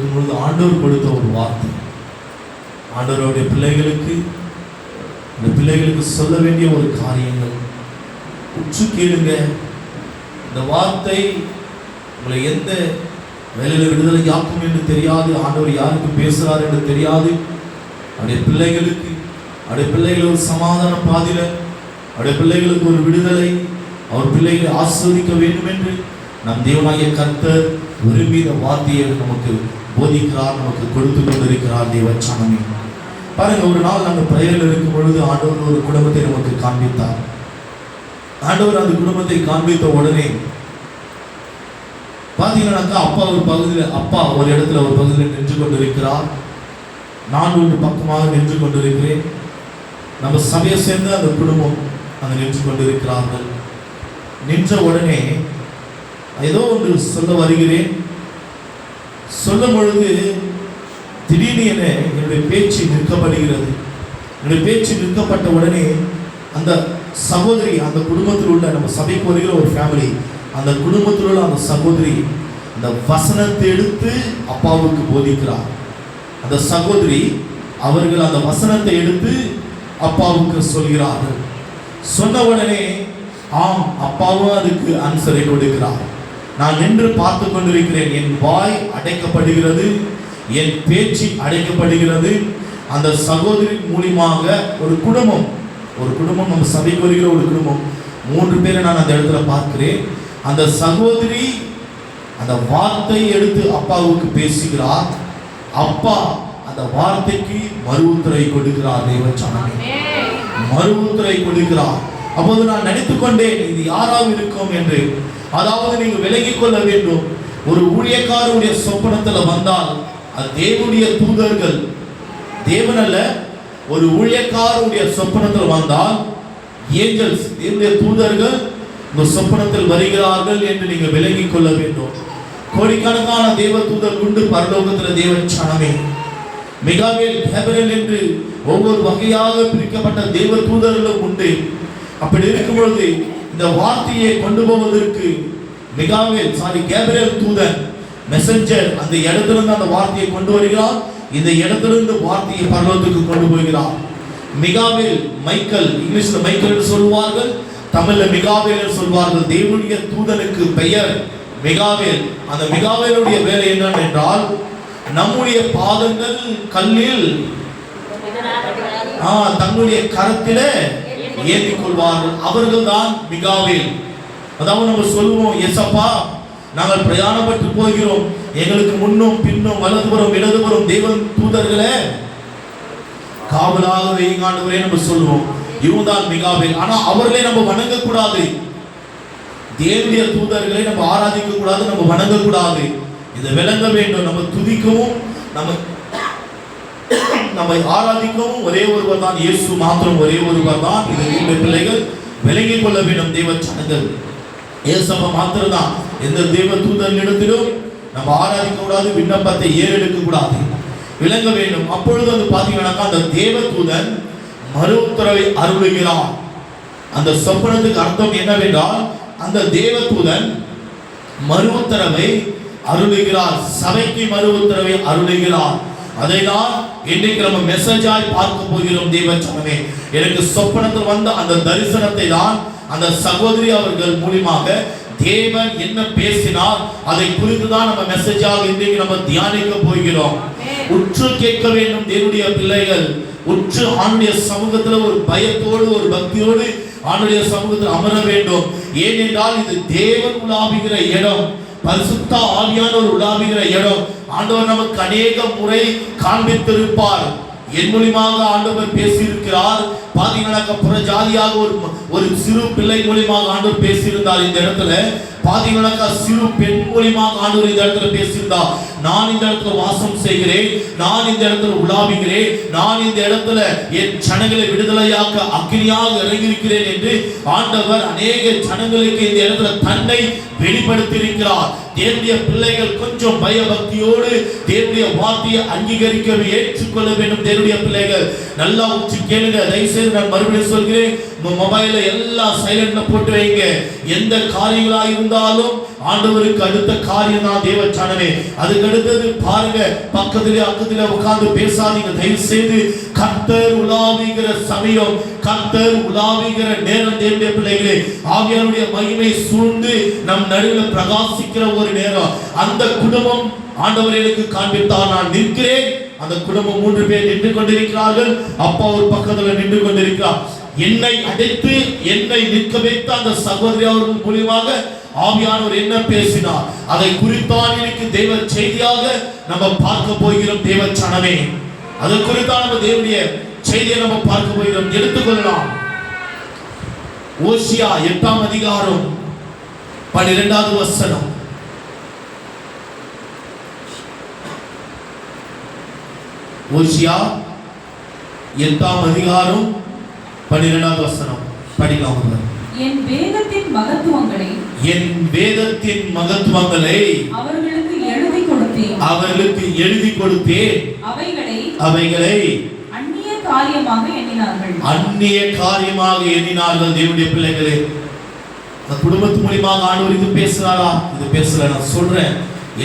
இருக்கும் பொழுது ஆண்டவர் கொடுத்த ஒரு வார்த்தை, ஆண்டவருடைய பிள்ளைகளுக்கு, இந்த பிள்ளைகளுக்கு சொல்ல வேண்டிய ஒரு காரியங்கள். உற்று கேளுங்க. இந்த வார்த்தை உங்களை எந்த வேலையில் விடுதலை யாக்கும் என்று தெரியாது, ஆண்டவர் யாருக்கு பேசுகிறார் என்று தெரியாது. அவருடைய பிள்ளைகளுக்கு, அவருடைய பிள்ளைகள் ஒரு சமாதான பாதில, அவருடைய பிள்ளைகளுக்கு ஒரு விடுதலை, அவர் பிள்ளைகளை ஆசீர்வதிக்க வேண்டும் என்று நம் தேவனாகிய கர்த்தர் விரும்பி இந்த வார்த்தையை நமக்கு போதிக்கிறார், நமக்கு கொடுத்து கொண்டிருக்கிறார். தேவச்சானமே பாருங்க, ஒரு நாள் நாங்கள் பிரேயரில் இருக்கும் பொழுது ஆண்டவர் ஒரு குடும்பத்தை நமக்கு காண்பித்தார். ஆண்டவர் அந்த குடும்பத்தை காண்பித்த உடனே பார்த்தீங்கன்னாக்கா அப்பா ஒரு இடத்துல ஒரு பகுதியில் நின்று கொண்டிருக்கிறார், நான் ஒரு பக்கமாக நின்று கொண்டிருக்கிறேன். நம்ம சபையை சேர்ந்து அந்த குடும்பம் அங்கே நின்று கொண்டிருக்கிறார்கள். நின்ற உடனே ஏதோ ஒன்று சொல்ல வருகிறேன். சொல்லும் பொழுது திடீர்னு என்னுடைய பேச்சு நிற்கப்படுகிறது. என்னுடைய பேச்சு நிற்கப்பட்ட உடனே அந்த சகோதரி, அந்த குடும்பத்தில் உள்ள, நம்ம சபைக்கு வருகிற ஒரு ஃபேமிலி, அந்த குடும்பத்தில் உள்ள அந்த சகோதரி அந்த வசனத்தை எடுத்து அப்பாவுக்கு போதிக்கிறார். அந்த சகோதரி அவர்கள் அந்த வசனத்தை எடுத்து அப்பாவுக்கு சொல்கிறார்கள். சொன்ன உடனே ஆம், அப்பாவும் அதுக்கு ஆன்சரை கொடுக்கிறார். நான் நின்று பார்த்து கொண்டிருக்கிறேன். என் வாய் அடைக்கப்படுகிறது, என் பேச்சு அடைக்கப்படுகிறது. அந்த சகோதரி மூலியமாக ஒரு குடும்பம் நம்ம சபைக்கு வருகிற ஒரு குடும்பம், 3 பேரை நான் அந்த இடத்துல பார்க்கிறேன். அந்த சகோதரி அந்த வார்த்தை எடுத்து அப்பாவுக்கு பேசுகிறார். அப்பா அந்த வார்த்தைக்கு மறு உத்தரை கொடுக்கிறார். தேவச்சனமே, மறு உத்தரை கொடுக்கிறார். அப்போது நான் நினைத்துக் கொண்டேன், இது யாராவது இருக்கும் என்று. அதாவது நீங்கள் விலகிக் கொள்ள வேண்டும், ஒரு ஊழியக்காரருடைய சொப்பனத்தில் வந்தால் அது தேவனுடைய தூதர்கள், தேவன் அல்ல, ஒரு ஊழியக்காரருடைய சொப்பனத்தில் வந்தால் ஏஞ்சல்ஸ், தேவனுடைய தூதர்கள் இந்த சொப்பனத்தில் வருகிறார்கள் என்று நீங்கள் விலகிக் கொள்ள வேண்டும். கோடிக்கணக்கான தேவ தூதர் உண்டு பரலோகத்தில். தேவச்சனமே, மிகாவேல், கேப்ரியேல் என்று ஒவ்வொரு வகையாக பிரிக்கப்பட்ட தேவ தூதர்களும் உண்டு. அப்படி இருக்கும் பொழுது இந்த வார்த்தையை கொண்டு போவதற்கு கேப்ரியேல் தூதன், மெசஞ்சர், அந்த இடத்திலிருந்து அந்த வார்த்தையை கொண்டு வருகிறார். இந்த இடத்திலிருந்து வார்த்தையை பரலோகத்துக்கு கொண்டு போகிறார். மிகாவேல், மைக்கேல், இங்கிலீஷ்ல மைக்கேல் என்று சொல்வார்கள், தமிழ்ல மிகாவேல் என்று சொல்வார்கள். தேவனுடைய தூதனுக்கு பெயர் மிகாவேல். அந்த மிகாவேலுடைய வேலை என்னவென்றால், நம்முடைய பாதங்கள் கல்லில் தங்களுடைய கரத்திலே ஏந்திக் கொள்வார்கள். அவர்கள் தான் மிகாவேல். அதாவது நம்ம சொல்லுவோம், எசப்பா நாங்கள் பிரயாணப்பட்டு போகிறோம், எங்களுக்கு முன்னும் பின்னும் வலதுபுறம் இடதுபுறம் தேவன் தூதர்களே காவலாக வையுங்காண்டவரே நம்ம சொல்லுவோம். இவங்க தான் மிகாவேல். ஆனா அவர்களே நம்ம வணங்க கூடாது, தேவனுடைய தூதர்களை நம்ம ஆராதிக்க கூடாது, நம்ம வணங்க கூடாது. இதை விளங்க வேண்டும். நம்ம துதிக்கவும் நம்மை ஆராதிக்கவும் ஒரே ஒருவர் தான், இயேசு மாத்திரம் ஒரே ஒருவர் தான். இதை பிள்ளைகள் விளங்கிக் கொள்ள வேண்டும். தேவ ஜனங்கள், இயேசுவை மாத்திரம் தான். எந்த தேவ தூதர்களிடத்திலும் நம்ம ஆராதிக்க கூடாது, விண்ணப்பத்தை ஏறெடுக்க கூடாது, விளங்க வேண்டும். அப்பொழுது வந்து பாத்தீங்கன்னா அந்த தேவ தூதன் மறு உத்தரவை அருளுகிறார். அந்த சொப்பனத்துக்கு அர்த்தம் என்னவென்றால், அந்த தேவ தூதன் மறு உத்தரவை அருளுகிறார், சபைக்கு மறு உத்தரவை அருளுகிறார். அதை தான் இன்றைக்கு நம்ம மெசேஜாய் பார்க்க போகிறோம். தேவச்சனமே, எனக்கு சொப்பனத்தில் வந்த அந்த தரிசனத்தை தான் அந்த சகோதரி அவர்கள் மூலமாக தேவன் என்ன பேசினார் அதை குறித்து தான் நம்ம மெசேஜாக இன்றைக்கு நம்ம தியானிக்க போகிறோம். உற்று கேட்க வேண்டும் தேவனுடைய பிள்ளைகள். உற்று ஆண்டுடைய சமூகத்தில் ஒரு பயத்தோடு ஒரு பக்தியோடு ஆண்டுடைய சமூகத்தில் அமர வேண்டும். ஏனென்றால் இது தேவன் உலாவுகிற இடம், பரிசுத்த ஆவியானவர் உலாவுகிற இடம். ஆண்டவர் நமக்கு அநேக முறை காண்பித்திருப்பார். என் மூலமாக ஆண்டவர் பேசியிருக்கிறார். பாத்தீங்கன்னா புறஜாதியாக ஒரு சிறு பிள்ளை மூலமாக ஆண்டவர் பேசியிருந்தார். இந்த இடத்துல பாத்தீங்கன்னா சிறு பெண் மூலமாக ஆண்டவர் இந்த இடத்துல பேசியிருந்தார். நான் இந்த இடத்துல வாசம் செய்கிறேன், நான் இந்த இடத்துல உலாவுகிறேன், நான் இந்த இடத்துல என் ஜனங்களை விடுதலையாக்க அக்கினியாக இறங்கியிருக்கிறேன் என்று ஆண்டவர் அநேக ஜனங்களுக்கு இந்த இடத்துல தன்னை வெளிப்படுத்தி இருக்கிறார். தேவனுடைய பிள்ளைகள் கொஞ்சம் பயபக்தியோடு தேவனுடைய வார்த்தையை அங்கீகரிக்க ஏற்றுக்கொள்ள வேண்டும். தேவனுடைய பிள்ளைகள் நல்லா உச்சி கேளுங்க. தயவுசெய்து நான் மறுபடியும் சொல்கிறேன், உங்க மொபைல எல்லாம் சைலண்ட்ல போட்டு வைங்க. எந்த காரியங்களா இருந்தாலும் ஆண்டவருக்கு அடுத்த காரியம் தான் தேவ ஜனமே. அதுக்கு அடுத்தது பாருங்க, பக்கத்திலே அக்கத்திலே உட்கார்ந்து பேசாதீங்க தயவு செய்து. கர்த்தர் உலாவுகிற சமயம், கர்த்தர் உலாவுகிற நேரம் தேவனுடைய பிள்ளைகளே, ஆவியானுடைய மகிமை சூழ்ந்து நம் நடுவில் பிரகாசிக்கிற ஒரு நேரம். அந்த குடும்பம் ஆண்டவர் எனக்கு காண்பித்தார், நான் நிற்கிறேன். அந்த குடும்பம் 3 பேர் நின்று கொண்டிருக்கிறார்கள். அப்பா ஒரு பக்கத்துல நின்று கொண்டிருக்கிறார். என்னை அடைத்து என்னை நிற்க வைத்த அந்த சகோதரி அவர்கள் மூலமாக ஆவியானவர் என்ன பேசினார், அதை குறித்தான் எனக்கு தேவ செய்தியாக நம்ம பார்க்க போகிறோம் தேவ சனமே. அது குறித்தான் நம்ம தேவனுடைய செய்தியை நம்ம பார்க்க போகிறோம். எடுத்துக்கொள்ளலாம். ஓசியா 8ஆம் அதிகாரம் 12வது வசனம். ஓசியா 8ஆம் அதிகாரம் 12வது வசனம் படிக்கலாம். என் வேதத்தின் மகத்துவங்களை அவர்களுக்கு எழுதி கொடுத்தேன். அவைகளை அந்நிய காரியமாக எண்ணினார்கள். தேவனுடைய பிள்ளைகளே, அந்த குடும்பத்து மூலமாக ஆண்டவர் இது பேசுறாரா? இது பேசல. நான் சொல்றேன்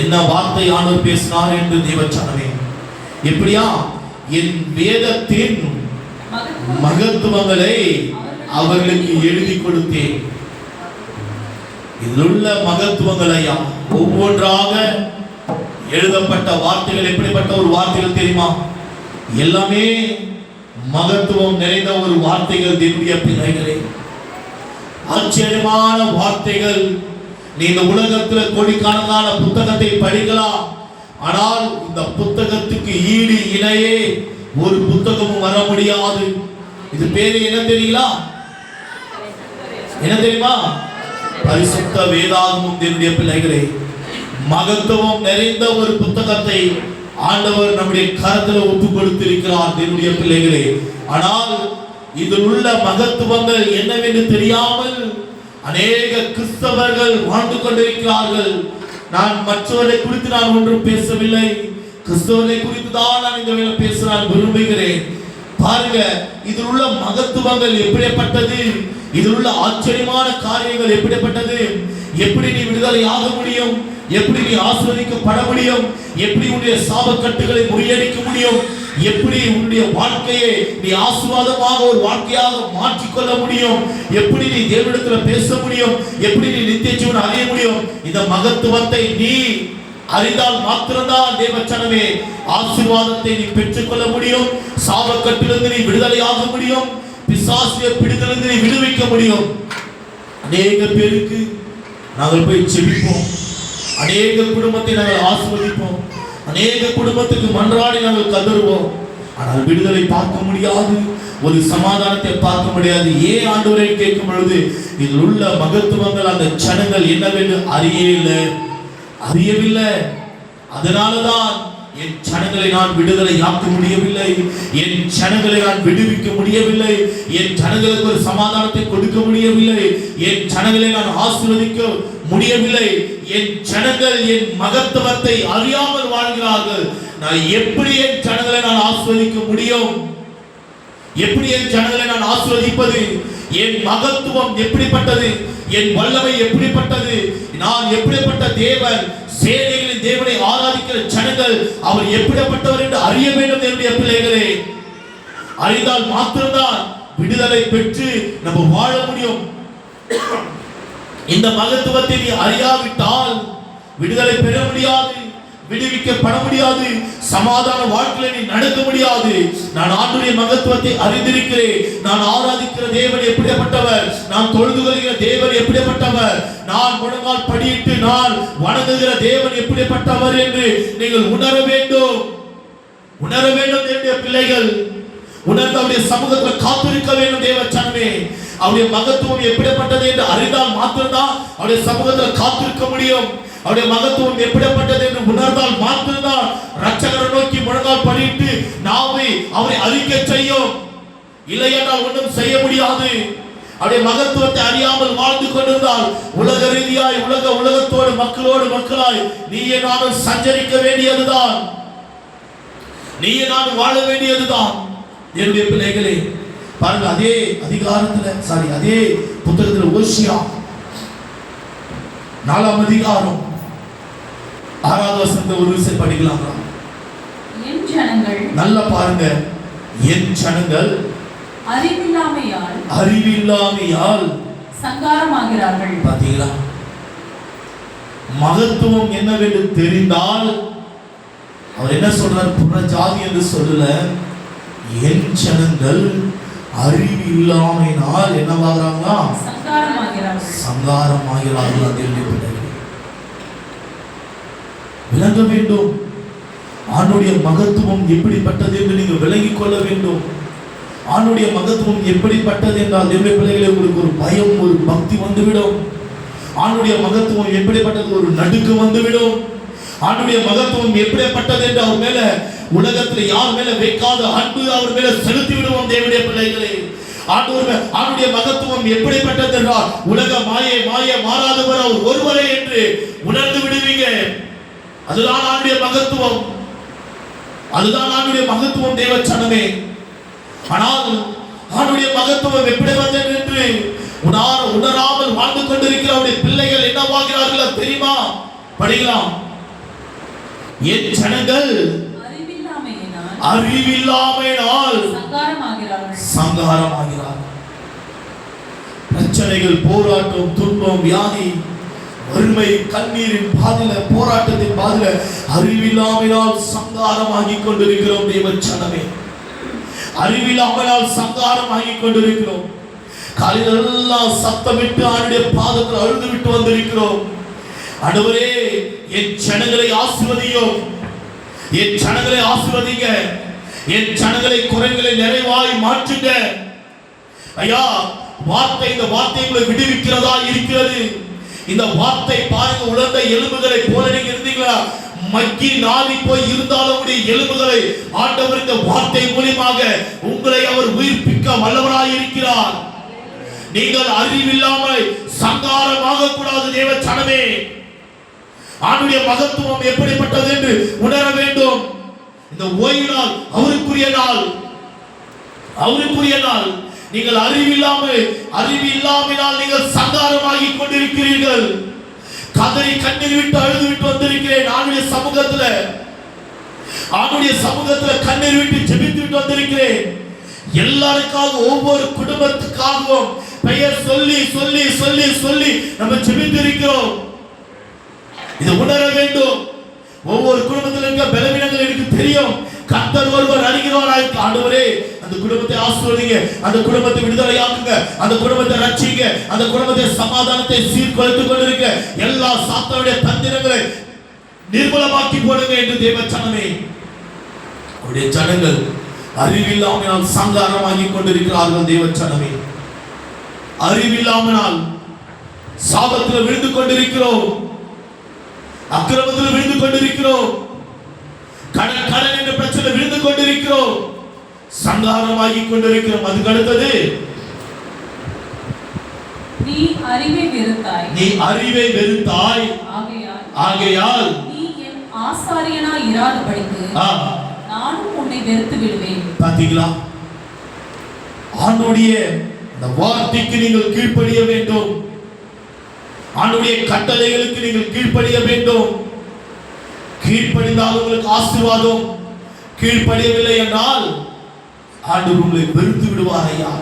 என்ன வார்த்தை ஆண்டவர் பேசினார் என்று தேவ ஜனமே. எப்படியா? என் வேதத்தின் மகத்துவங்களை அவர்களுக்கு எழுதி கொடுத்தேன். இதில் உள்ள மகத்துவங்கள் ஐயா, ஒவ்வொன்றாக எழுதப்பட்ட வார்த்தைகள் எப்படிப்பட்ட ஒரு வார்த்தைகள் தெரியுமா? எல்லாமே மகத்துவம் நிறைந்த ஒரு வார்த்தைகள் தேவனுடைய பிள்ளைகளே. ஆச்சரியமான வார்த்தைகள். நீ இந்த உலகத்தில் கோடிக்கணக்கான புத்தகத்தை படிக்கலாம், ஆனால் இந்த புத்தகத்துக்கு ஈடு இணையே ஒரு புத்தகமும் வர முடியாது. இது பேரு என்ன தெரியுங்களா? என்ன தெரியுமா? பரிசுத்த வேதாகமம். தேவனுடைய பிள்ளைகளே, மகத்துவம் நிறைந்த ஒரு புத்தகத்தை ஆண்டவர் நம்முடைய கரத்தில் ஒப்பு கொடுத்திருக்கிறார் தேவனுடைய பிள்ளைகளே. ஆனால் இதில் உள்ள மகத்துவங்கள் என்னவென்று தெரியாமல் அநேக கிறிஸ்தவர்கள் வாழ்ந்து கொண்டிருக்கிறார்கள். நான் மற்றவரை குறித்து நான் ஒன்றும் பேசவில்லை, கிறிஸ்தவரை குறித்து தான் நான் இந்த வேளை பேச நான் விரும்புகிறேன். பாருங்க, இதில் உள்ள மகத்துவங்கள் எப்படிப்பட்டது, இதில் உள்ள ஆச்சரியமான காரியங்கள் எப்படிப்பட்டது. எப்படி நீ விடுதலை ஆக முடியும், எப்படி நீ ஆசீர்வதிக்கப்பட முடியும், எப்படி உன்னுடைய சாபக்கட்டுகளை முறியடிக்க முடியும், எப்படி உன்னுடைய வாழ்க்கையை நீ ஆசீர்வாதமாக ஒரு வாழ்க்கையாக மாற்றிக்கொள்ள முடியும், எப்படி நீ தேவனிடத்தில் பேச முடியும், எப்படி நீ நித்திய ஜீவனை அடைய முடியும். இந்த மகத்துவத்தை நீ அறிந்தால் மாத்திரம்தான் தேவச்சனமே ஆசீர்வாதத்தை நீ பெற்றுக்கொள்ள முடியும். சாபக்கட்டிலிருந்து நீ விடுதலையாக முடியும். பிசாசிய பிடித்திலிருந்து நீ விடுவிக்க முடியும். அநேக பேருக்கு நாங்கள் போய் செபிப்போம், அநேக குடும்பத்தை நாங்கள் ஆசீர்வதிப்போம், அநேக குடும்பத்துக்கு மன்றாடி நாங்கள் கதறுவோம். ஆனால் விடுதலை பார்க்க முடியாது, ஒரு சமாதானத்தை பார்க்க முடியாது. ஏன் ஆண்டவரை கேட்கும் பொழுது இதில் உள்ள மகத்துவங்கள் அந்த ஜனங்கள் என்னவென்று அறியவில்லை. அதனாலதான் என் ஜனங்களை நான் விடுதலை ஆக்க முடியவில்லை, என் ஜனங்களை நான் விடுவிக்க முடியவில்லை, என் ஜனங்களுக்கு ஒரு சமாதானத்தை கொடுக்க முடியவில்லை, என் ஜனங்களை நான் ஆசீர்வதிக்க முடியவில்லை. என் ஜனங்கள் என் மகத்துவத்தை அறியாமல் வாழ்கிறார்கள். நான் எப்படி என் ஜனங்களை நான் ஆசீர்வதிக்க முடியும்? எப்படி என் ஜனங்களை நான் ஆசீர்வதிப்பது? என் மகத்துவம் எப்படிப்பட்டது, என் வல்லமை எப்படிப்பட்டது, நான் எப்படிப்பட்ட தேவன், சேனைகளின் தேவனை ஆராதிக்கிற ஜனங்கள் அவர் எப்படிப்பட்டவர் என்று அறிய வேண்டும். என்னுடைய பிள்ளைகளே, அறிந்தால் மாத்திரம்தான் விடுதலை பெற்று நம்ம வாழ முடியும். இந்த மகத்துவத்தை நீ அறியாவிட்டால் விடுதலை பெற முடியாது, விடுவிக்கப்பட முடியாது, சமாதான வாழ்க்கையை நீ நடக்க முடியாது. நான் ஆண்டவருடைய மகத்துவத்தை அறிந்திருக்கிறேன். நான் ஆராதிக்கிற தேவன் எப்படிப்பட்டவர், நான் தொழுது கொள்கிற தேவன் எப்படிப்பட்டவர், நான் முழங்கால் படியிட்டு நான் வணங்குகிற தேவன் எப்படிப்பட்டவர் என்று நீங்கள் உணர வேண்டும். என்னுடைய பிள்ளைகள் உணர்ந்து அவருடைய சமூகத்தில் காத்திருக்க வேண்டும். தேவ சனமே, அவருடைய மகத்துவம் எப்படிப்பட்டது என்று அறிந்தால் மாத்திரம்தான் அவருடைய சமூகத்தில் காத்திருக்க முடியும். அவருடைய மகத்துவம் எப்படிப்பட்டது என்று உணர்ந்தால் மாத்திரம்தான் ரட்சகரை நோக்கி முழங்கால் படியிட்டு நாவை அவரை அறிக்கை செய்யும். இல்லையென்றால் ஒன்றும் செய்ய முடியாது. அவருடைய மகத்துவத்தை அறியாமல் வாழ்ந்து கொண்டிருந்தால் உலக ரீதியாய் உலகத்தோடு மக்களாய் நீயே நானும் சஞ்சரிக்க வேண்டியதுதான், நீயே நான் வாழ வேண்டியதுதான். என்னுடைய பிள்ளைகளே, பாருங்க, அதே அதிகாரத்தில் அதே புத்தகத்தில் ஓசியா 4ஆம் அதிகாரம் 6வது வசனத்தை ஒரு விஷயம் படிக்கலாமா? என் ஜனங்கள் நல்லா பாருங்க. என் ஜனங்கள் அறிவில்லாமையால் சங்காரமாகிறார்கள். பாத்தீங்களா? மகத்துவம் என்னவென்று தெரிந்தால் அவர் என்ன சொல்றார்? புற ஜாதி என்று சொல்லல, என் ஜனங்கள் அறிவு இல்லாமையினால் என்னவாகிறாங்களா? சங்காரமாகிறார்கள். அதில் விளங்க வேண்டும். ஆண்டுடைய மகத்துவம் எப்படிப்பட்டது என்று நீங்கள் விளங்கிக் கொள்ள வேண்டும். ஆண்டுடைய மகத்துவம் எப்படிப்பட்டது என்றால் தேவனுடைய பிள்ளைகளே, உங்களுக்கு ஒரு பயம், ஒரு பக்தி வந்துவிடும். ஆண்டுடைய மகத்துவம் எப்படிப்பட்டது, ஒரு நடுக்கு வந்துவிடும். ஆண்டுடைய மகத்துவம் எப்படிப்பட்டது என்று அவர் மேல உலகத்தில் யார் மேல வைக்காத அன்பு அவர் மேல செலுத்தி விடுவோம். தேவனுடைய பிள்ளைகளே, ஆண்டுடைய மகத்துவம் எப்படிப்பட்டது என்றால் உலக மாயை மாறாதவர் அவர் ஒருவரே என்று உணர்ந்து விடுவீங்க. அதுதான் ஆண்டுடைய மகத்துவம். அதுதான் ஆண்டுடைய மகத்துவம் தேவச்சனமே. ஆனால் ஆண்டுடைய மகத்துவம் எப்படி வந்தது என்று உணராமல் வாழ்ந்து கொண்டிருக்கிற அவருடைய பிள்ளைகள் என்னவாகிறார்கள் தெரியுமா? படிக்கலாம். என் ஜனங்கள் அறிவில்லாமையினால் சங்காரமாகிறார்கள். பிரச்சனைகள், போராட்டம், துன்பம், வியாதி, வறுமை, கண்ணீரின் பாதில, போராட்டத்தின் பாதில அறிவில்லாமையால் சங்காரமாகி கொண்டிருக்கிறோம். தேவச்சனமே, அறிவில்லாமையால் சங்காரமாகி கொண்டிருக்கிறோம். காலையிலெல்லாம் சத்தமிட்டு ஆண்டுடைய பாதத்தில் அழுது விட்டு வந்திருக்கிறோம். ஆண்டவரே, என் ஜனங்களை ஆசீர்வதியும், என் ஜனங்களை ஆசீர்வதிங்க, என் ஜனங்களை குறைகளை நிறைவாய் மாற்றுங்க. ஐயா, இந்த வார்த்தை உங்களை விடுவிக்கிறதா இருக்கிறது. இந்த வார்த்தை பாருங்க, உலர்ந்த எலும்புகளை போல நீங்க இருந்தீங்களா? மக்கி நாளி போய் இருந்தாலும் எலும்புகளை ஆண்டவர் இந்த வார்த்தை மூலமாக உங்களை அவர் உயிர்ப்பிக்க வல்லவராய் இருக்கிறார். நீங்கள் அறிவில்லாமல் சங்காரமாக கூடாது. தேவச்சனமே, ஆண்டுடைய மகத்துவம் எப்படிப்பட்டது என்று உணர வேண்டும். இந்த ஓய்வு நாள் அவருக்குரிய நாள், அவருக்குரிய நாள். நீங்கள் அறிவில்லாமல் நீங்கள் சங்காரமாகி கொண்டிருக்கிறீர்கள். கதறி கண்ணீர் விட்டு அழுது விட்டு வந்திருக்கிறேன். ஆண்டுடைய சமூகத்துல கண்ணீர் விட்டு ஜெபித்து விட்டு வந்திருக்கிறேன். எல்லாருக்காக, ஒவ்வொரு குடும்பத்துக்காகவும் பெயர் சொல்லி சொல்லி சொல்லி சொல்லி நம்ம ஜெபித்திருக்கிறோம். இதை உணர வேண்டும். ஒவ்வொரு குடும்பத்தில் இருக்க பலவீனங்கள் எனக்கு தெரியும். கர்த்தர் ஒருவர் அறிகிறவராய், ஆண்டவரே அந்த குடும்பத்தை ஆசீர்வதிங்க, அந்த குடும்பத்தை விடுதலையாக்குங்க, அந்த குடும்பத்தை ரட்சிங்க, அந்த குடும்பத்தை சமாதானத்தை சீர்குலைத்துக் கொண்டிருக்க எல்லா சாத்தானுடைய தந்திரங்களை நிர்மூலமாக்கி போடுங்க என்று தேவச்சனமே. அவருடைய ஜனங்கள் அறிவில்லாமல் சங்காரமாகி கொண்டிருக்கிறார்கள். தேவச்சனமே, அறிவில்லாமல் சாபத்தில் விழுந்து கொண்டிருக்கிறோம், அக்கிரமத்தில் விழுந்து கொண்டிருக்கிறோம், கடன் என்ற பிரச்சனை விழுந்து கொண்டிருக்கிறோம், சங்காரமாகி கொண்டிருக்கிறோம். அதுக்கு அடுத்தது, நீ அறிவை வெறுத்தாய், ஆகையால் நீ என் ஆசாரியனாய் இராதபடிக்கு நானும் உன்னை வெறுத்து விடுவேன். பாத்தீங்களா? ஆண்டவருடைய இந்த வார்த்தைக்கு நீங்கள் கீழ்ப்படிய வேண்டும். ஆண்டவருடைய கட்டளைகளுக்கு நீங்கள் கீழ்ப்படிய வேண்டும். கீழ்ப்படிந்தால் உங்களுக்கு ஆசீர்வாதம். கீழ்ப்படியவில்லை என்றால் ஆண்டவர் உங்களை வெறுத்து விடுவார். ஐயா,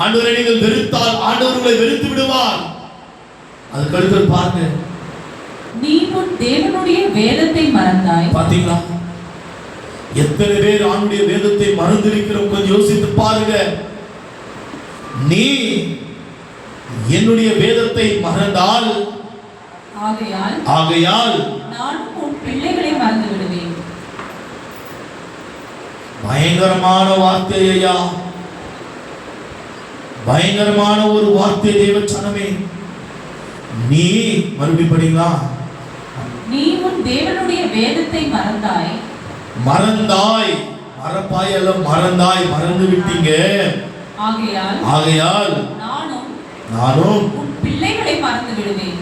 ஆண்டவரை நீங்கள் வெறுத்தால் ஆண்டவர் உங்களை வெறுத்து விடுவார். அதுக்கு அடுத்து பாருங்க, நீ உன் தேவனுடைய வேதத்தை மறந்தாய். பாத்தீங்களா? எத்தனை பேர் ஆண்டவருடைய வேதத்தை மறந்திருக்கிறோம்? கொஞ்சம் யோசித்து பாருங்க. நீ என்னுடைய வேதத்தை மறந்தால் ஆகையால் நானும் உன் பிள்ளைகளை மறந்து விடுவேன். பயங்கரமான வார்த்தை ஐயா, பயங்கரமான ஒரு வார்த்தை தேவச்சனமே. நீ மறுபடியும் படிங்களா? நீ உன் தேவனுடைய வேதத்தை மறந்தாய். மறப்பாய் அல்ல, மறந்து விட்டீங்க. ஆகையால் நானும் உன் பிள்ளைகளை மறந்து விடுவேன்.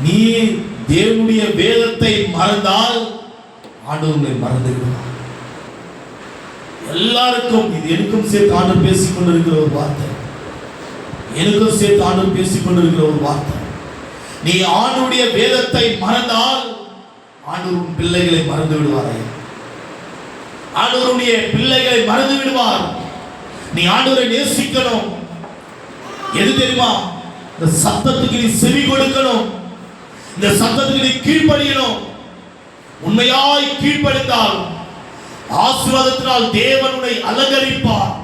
நீ தேவனுடைய வேதத்தை மறந்தால் ஆண்டவரை மறந்து விடுவார். எல்லாருக்கும், இது எனக்கும் சேர்த்து ஆண்டவர் பேசிக் கொண்டிருக்கிற ஒரு வார்த்தை. எனக்கும் சேர்த்து ஆண்டவர் பேசிக் கொண்டிருக்கிற ஒரு வார்த்தை. நீ ஆண்டுடைய வேதத்தை மறந்தால் ஆண்டவர் உன் பிள்ளைகளை மறந்து விடுவாரே. ஆண்டவருடைய பிள்ளைகளை மறந்து விடுவார். நீ ஆண்டவரை நேசிக்கணும். எது தெரியுமா? இந்த சத்தத்துக்கு நீ செவி கொடுக்கணும். இந்த சத்தத்துக்கு நீ கீழ்ப்படியணும். உண்மையாய் கீழ்ப்படிந்தால் ஆசீர்வாதத்தினால் தேவனுடைய அலங்கரிப்பார்.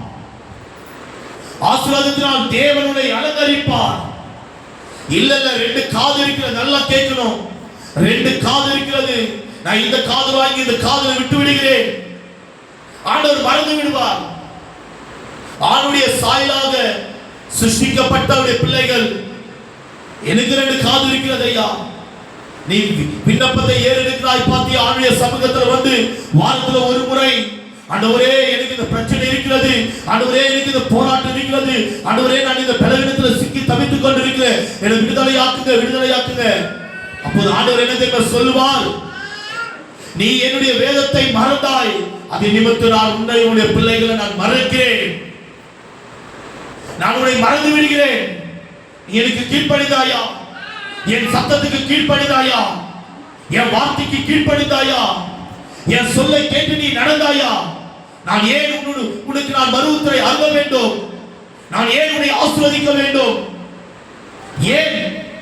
ஆசீர்வாதத்தினால் தேவனுடைய அலங்கரிப்பார். இல்ல ரெண்டு காது இருக்கிறது, நல்லா கேட்கணும். ரெண்டு காது இருக்கிறது, நான் இந்த காது வாங்கி இந்த காதுல விட்டு விடுகிறேன், ஆண்டவர் மறந்து விடுவார். ஆணுடைய சாயலாக சிருஷ்டிக்கப்பட்டவருடைய பிள்ளைகள், எனக்கு ரெண்டு காது இருக்கிறது ஐயா, நீ விண்ணப்பத்தை ஏறெடுக்கிறாய் பார்த்தியா? ஆணுடைய சமூகத்தில் வந்து வாரத்துல ஒரு முறை, ஆண்டவரே எனக்கு இந்த பிரச்சனை இருக்கிறது, ஆண்டவரே எனக்கு இந்த போராட்டம் இருக்கிறது, ஆண்டவரே நான் இந்த பலவீனத்தில் சிக்கி தவித்துக் கொண்டிருக்கிறேன், எனக்கு விடுதலையாக்குங்க விடுதலையாக்குங்க. அப்போது ஆண்டவர் என்ன தெரியுமா சொல்லுவார்? நீ என்னுடைய வேதத்தை மறந்தாய், அதை நிமித்தம் நான் உன்னை உன்னுடைய பிள்ளைகளை நான் மறக்கிறேன், நான் உன்னை மறந்து விடுகிறேன். நீ எனக்கு கீழ்ப்படிந்தாயா? என் சத்தத்துக்கு கீழ்ப்படிந்தாயா? என் வார்த்தைக்கு கீழ்ப்படிந்தாயா? என் சொல்லை கேட்டு நீ நடந்தாயா? நான் ஏன் உனக்கு நான் மறு உத்தரவை அருள வேண்டும்? நான் ஏன் உன்னை ஆசீர்வதிக்க வேண்டும்? ஏன்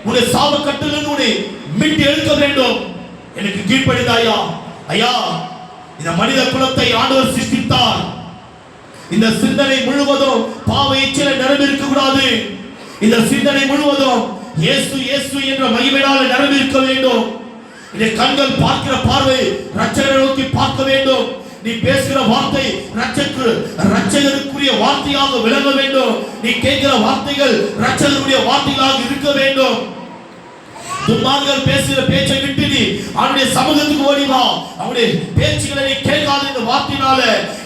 உன்னை சாப கட்டிலிருந்து உன்னை மீட்டு எடுக்க வேண்டும்? எனக்கு கீழ்ப்படிந்தாயா? ஐயா, இந்த மனித குலத்தை ஆண்டவர் சிருஷ்டித்தார். இந்த சிந்தனை முழுவதும் பாவ இச்சையில நிரம்பியிருக்க கூடாது. இந்த சிந்தனை முழுவதும் இயேசு இயேசு என்ற மகிமையால் நிரம்பியிருக்க வேண்டும். இந்த கண்கள் பார்க்கிற பார்வை ரட்சகரை நோக்கி பார்க்க வேண்டும். நீ பேசுகிற வார்த்தை ரட்சகருக்குரிய வார்த்தையாக விளங்க வேண்டும். நீ கேட்கிற வார்த்தைகள் ரட்சகருடைய வார்த்தைகளாக இருக்க வேண்டும். துன்மார்க்கர் பேசுகிற பேச்சை விட்டு நீ அவனுடைய சமூகத்துக்கு ஓடி வா. அவனுடைய பேச்சுகளை நீ கேட்காத இந்த வார்த்தையினால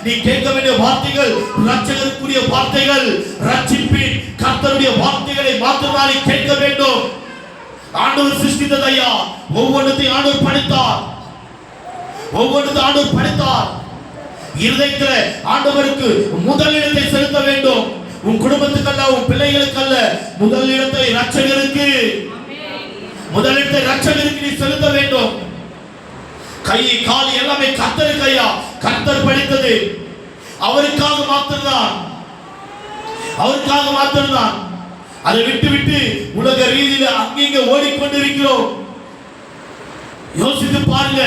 நீ கேட்க வேண்டிய வார்த்தைகள் ரட்சகருக்குரிய வார்த்தைகள், ரட்சிப்பின் கர்த்தருடைய வார்த்தைகளை மாத்திரமே நீ கேட்க வேண்டும். ஆண்டவர் சிருஷ்டித்தது ஐயா, ஒவ்வொன்றையும் ஆண்டவர் படைத்தார், ஒவ்வொன்றையும் ஆண்டவர் படைத்தார். இருதயத்தில் ஆண்டவருக்கு முதலிடத்தை செலுத்த வேண்டும். உன் குடும்பத்துக்கல்ல, உன் பிள்ளைகளுக்கல்ல, முதலிடத்தை ரட்சகருக்கு, முதலிடத்தை ரட்சகருக்கு நீ செலுத்த வேண்டும். கை கால் எல்லாமே கர்த்தருக்கு ஐயா. கர்த்தர் படைத்தது அவருக்காக மாத்திரம்தான், அவருக்காக மாத்திரம்தான். அதை விட்டு விட்டு உலக ரீதியில அங்கீங்க ஓடிக்கொண்டிருக்கிறோம். யோசித்து பாருங்க,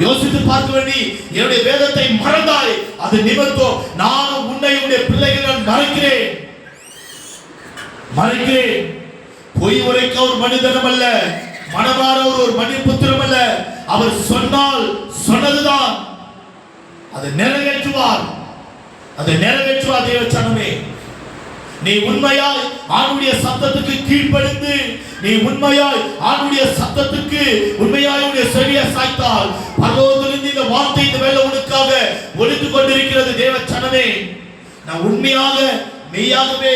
யோசித்து பார்க்க வேண்டி என்னுடைய வேதத்தை மறந்தாய், அது நிமித்தம் நானும் உன்னை உன்னுடைய பிள்ளைகள் மறைக்கிறேன், மறைக்கிறேன். பொய் உரைக்க ஒரு மனிதனும் அல்ல, மனமாற ஒரு மணிபுத்திரம் அல்ல. அவர் சொன்னால் சொன்னதுதான், அதை நிறைவேற்றுவார், அதை நிறைவேற்றுவார். தேவச்சனமே, நீ உண்மையாய் ஆண்டுடைய சத்தத்துக்கு கீழ்ப்படிந்து, நீ உண்மையாய் ஆண்டுடைய சத்தத்துக்கு உண்மையாய் உன்னுடைய செவியை சாய்த்தால் பரலோகத்திலிருந்து இந்த வார்த்தை இந்த வேளை உனக்காக ஒலித்துக் கொண்டிருக்கிறது. தேவச்சனமே, நான் உண்மையாக மெய்யாகவே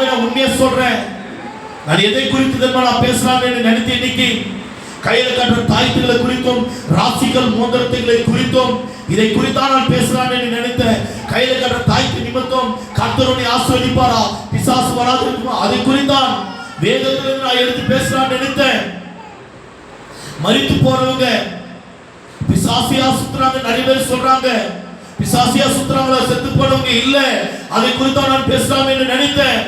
நான் உண்மையை சொல்றேன். நான் எதை குறித்து நான் பேசலாம்னு நினைத்து இன்னைக்கு கையில கட்டுற தாய்த்துகளை குறித்தும் ராசிகள் மோதிரத்தைகளை குறித்தும் இதை குறித்தா நான் பேசலாம்னு நினைத்தேன். கையில கட்டுற தாய்த்து நிமித்தம் கர்த்தருடைய ஆசீர்வதிப்பாரா, பிசாசு வராது இருக்குமா, அதை குறித்தான் வேதத்திலிருந்து நான் எடுத்து பேசலாம்னு நினைத்தேன். மரித்து போறவங்க பிசாசியா சுத்துறாங்க, நிறைய பேர் சொல்றாங்க பிசாசியா சுத்துறாங்களா, செத்து போனவங்க இல்ல, அதை குறித்தா நான் பேசலாம்னு நினைத்தேன்.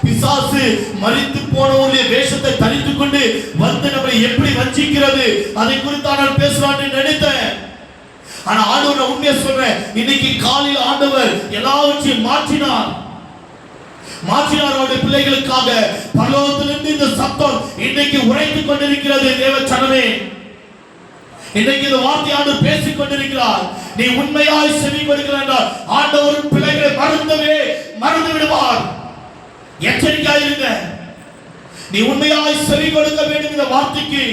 பிசாசு மரித்து போனவருடைய வேஷத்தை தரித்துக் கொண்டு வந்து நம்மை எப்படி வஞ்சிக்கிறது, அதை குறித்து நான் பேசலாம்னு நினைத்தேன். ஆனா ஆண்டவர் உண்மையை சொல்றேன், இன்னைக்கு காலையில் ஆண்டவர் எல்லாவற்றையும் மாற்றினார். அவருடைய பிள்ளைகளுக்காக பரலோகத்திலிருந்து இந்த சத்தம் இன்னைக்கு உரைத்துக் கொண்டிருக்கிறது. தேவச்சனமே, இன்னைக்கு இந்த வார்த்தை ஆண்டவர் பேசிக் கொண்டிருக்கிறார். நீ உண்மையாய் செவி கொடுக்கிறாய் என்றால் ஆண்டவர் பிள்ளைகளை மறந்து விடுவார். எச்சரிக்கையாக இருங்க. நீ உண்மையாய் செவி கொடுக்க வேண்டும் இந்த வார்த்தைக்கு,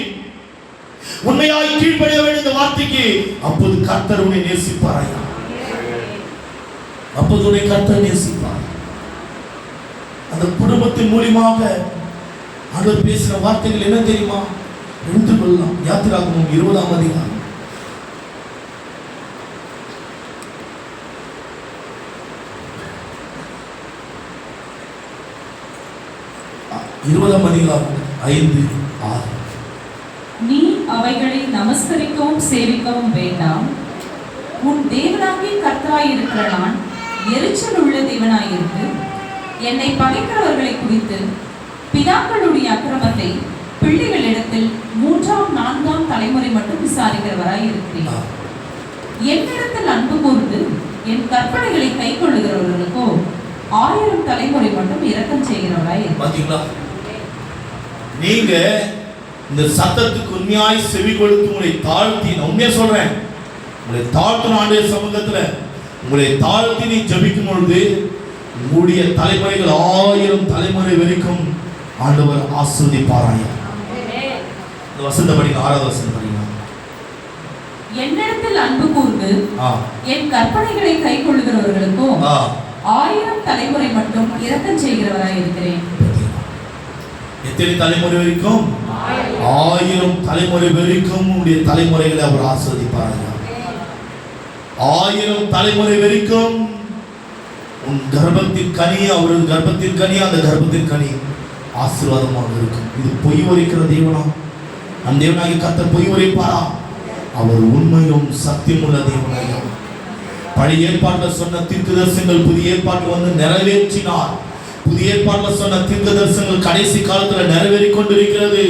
உண்மையாய் கீழ்ப்படிய வேண்டும் இந்த வார்த்தைக்கு. அப்போது கர்த்தர் உன்னை நேசிப்பார். அப்போது உன்னை கர்த்தர் நேசிப்பார். அந்த குடும்பத்தின் மூலமாக ஆண்டவர் பேசின வார்த்தைகள் என்ன தெரியுமா? எழுந்து கொள்ளலாம். யாத்திராகமம் 20ஆம் அதிகாரம். 20ஆம் அதிகாரம் 5, 6. நீ அவைகளை நமஸ்கரிக்கவும் சேவிக்கவும் வேண்டாம். உன் தேவனாகிய கர்த்தராயிருக்கிற நான் எரிச்சல் உள்ள தேவனாயிருந்து என்னை பகைக்கிறவர்களை குறித்து பிதாக்களுடைய அக்கிரமத்தை பிள்ளைகளிடத்தில் 3ஆம் 4ஆம் தலைமுறை மட்டும் விசாரிக்கிறவராய் இருக்கிறேன். என்னிடத்தில் அன்பு கூர்ந்து என் கற்பனைகளை கை கொள்ளுகிறவர்களுக்கோ 1000 தலைமுறை மட்டும் இரக்கம் செய்கிறவராய் இருக்கிறேன். பாத்தீங்களா? நீங்க இந்த சத்தத்துக்கு உண்மையாய் செவி கொடுத்து உங்களை தாழ்த்தி, நான் உண்மையா சொல்றேன், உங்களை தாழ்த்தின ஆண்டவர் சமூகத்துல உங்களை தாழ்த்தி நீ ஜெபிக்கும் பொழுது உங்களுடைய தலைமுறைகள் 1000 தலைமுறை வரைக்கும் ஆண்டவர் ஆசீர்வதிப்பாராயா. இந்த வசனத்தை படிங்க, 6வது வசனம் படிங்க. என்னிடத்தில் அன்பு கூர்ந்து என் கற்பனைகளை கை கொள்ளுகிறவர்களுக்கோ 1000 தலைமுறை மட்டும் இரக்கம் செய்கிறவராய் இருக்கிறேன். எத்தனை தலைமுறை வரைக்கும்? 1000 தலைமுறை வரைக்கும் உங்களுடைய தலைமுறைகளை அவர் ஆசீர்வதிப்பாராயா. 1000 தலைமுறை வரைக்கும் உன் கர்ப்பத்தின் கனி, அவரது கர்ப்பத்தின் கனி, அந்த கர்ப்பத்தின் கனி ஆசீர்வாதமாக இருக்கும். இது பொய் உரைக்கிற தேவனா? நம் தேவனாகிய கர்த்தர் பொய் உரைப்பாரா? அவர் உண்மையும் சத்தியமுள்ள தேவனாக பழைய ஏற்பாட்டில் சொன்ன தீர்க்கதரிசனங்கள் புதிய ஏற்பாட்டில் வந்து நிறைவேற்றினார். புதிய ஏற்பாட்டில் சொன்ன தீர்க்கதரிசனங்கள் கடைசி காலத்தில் நிறைவேறி கொண்டிருக்கிறது.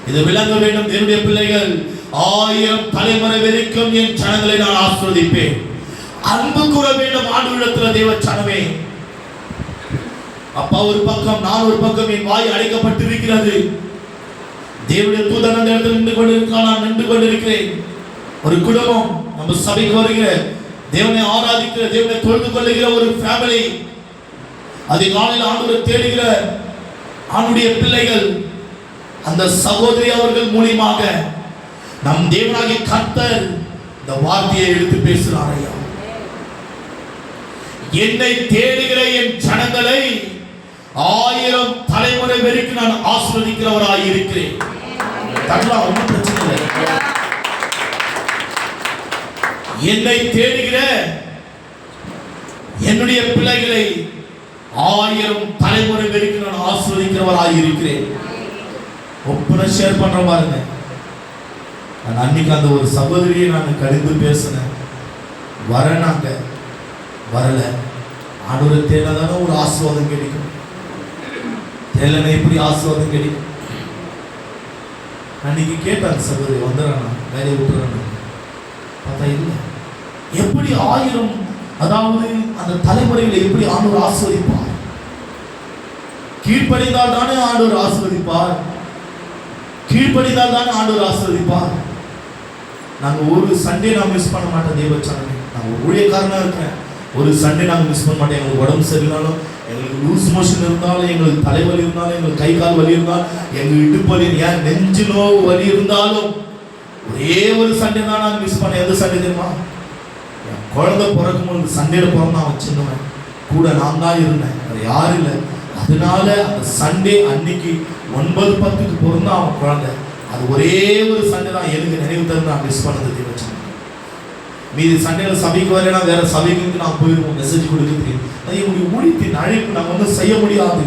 இது விளங்க வேண்டும் என்னுடைய பிள்ளைகள். 1000 தலைமுறை வரைக்கும் என் ஜனங்களை நான் ஆசீர்வதிப்பேன். அன்பு கூற வேண்டும் ஆண்டவரிடத்தில் தேவ ஜனமே. அப்பா ஒரு பக்கம், நான் ஒரு பக்கம், என் வாய் அடைக்கப்பட்டிருக்கிறது. தேவனுடைய தூதன் அந்த இடத்தில் நின்று கொண்டிருக்கிறான், நான் நின்று கொண்டிருக்கிறேன். ஒரு குடும்பம், நம்ம சபைக்கு வருகிற, தேவனை ஆராதிக்கிற, தேவனை தொழுது கொள்ளுகிற ஒரு ஃபேமிலி, அதிகாலையில் ஆண்டவரை தேடுகிற ஆண்டுடைய பிள்ளைகள், அந்த சகோதரி அவர்கள் மூலியமாக நம் தேவனாகிய கர்த்தர் இந்த வார்த்தையை எடுத்து பேசுகிறார். ஐயா, என்னை தேடுகிற என் ஜனங்களை 1000 தலைமுறை வரைக்கும் நான் ஆசீர்வதிக்கிறவராய் இருக்கிறேன். தங்கலாம், ஒன்றும் பிரச்சனை இல்லை. என்னை தேடுகிற என்னுடைய பிள்ளைகளை 1000 தலைமுறை வரைக்கும் நான் ஆசீர்வதிக்கிறவராய் இருக்கிறேன். ஒப்பனை ஷேர் பண்ற பாருங்க. நான் அன்னைக்கு அந்த ஒரு சகோதரியை நான் கடிந்து பேசினேன். வரனாங்க, வரல. ஆண்டவரை தேடாதானே ஒரு ஆசீர்வாதம் கிடைக்கும். தேடலன்னா எப்படி ஆசீர்வாதம் கிடைக்கும்? அன்னைக்கு கேட்டாங்க சகோதரி, வந்துடுறானா, வேலையை விட்டுறானா? பார்த்தா இல்லை. எப்படி 1000, அதாவது அந்த தலைமுறைகளை எப்படி ஆண்டவர் ஆசீர்வதிப்பார்? கீழ்ப்படிந்தால் தானே ஆண்டவர் ஆசீர்வதிப்பார். கீழ்ப்படிந்தால் தானே ஆண்டவர் ஆசீர்வதிப்பார். நாங்கள் ஒரு சண்டே நான் மிஸ் பண்ண மாட்டேன் தேவச்சனமே. நான் ஒரு ஊழியக்காரனாக இருக்கிறேன். ஒரு சண்டே நாங்கள் மிஸ் பண்ண மாட்டேன். எங்களுக்கு உடம்பு சரியில்லைனாலும், எங்களுக்கு லூஸ் மோஷன் இருந்தாலும், எங்களுக்கு தலைவலி இருந்தாலும், எங்களுக்கு கை கால் வலி இருந்தாலும், எங்கள் இடுப்பு வலி, ஏன் நெஞ்சு நோவு வலி இருந்தாலும் ஒரே ஒரு சண்டே தான் நான் மிஸ் பண்ணேன். எந்த சண்டே தெரியுமா? என் குழந்தை பிறக்கும்போது சண்டேல பிறந்தா அவன் சின்னவன் கூட நான் தான் இருந்தேன், வேறு யாரும் இல்லை. அதனால அந்த சண்டே அன்னைக்கு 9:10க்கு பிறந்தா அவன் குழந்தை. அது ஒரே ஒரு சண்டே தான் எனக்கு நினைவு தந்து நான் மிஸ் பண்ணது தேவச்சனம். மீதி சண்டையில சபைக்கு வரேன்னா வேற சபைக்கு நான் போயிருவோம், மெசேஜ் கொடுக்குறது. அது என்னுடைய ஊழியத்தின் அழைப்பு. நம்ம ஒன்றும் செய்ய முடியாது,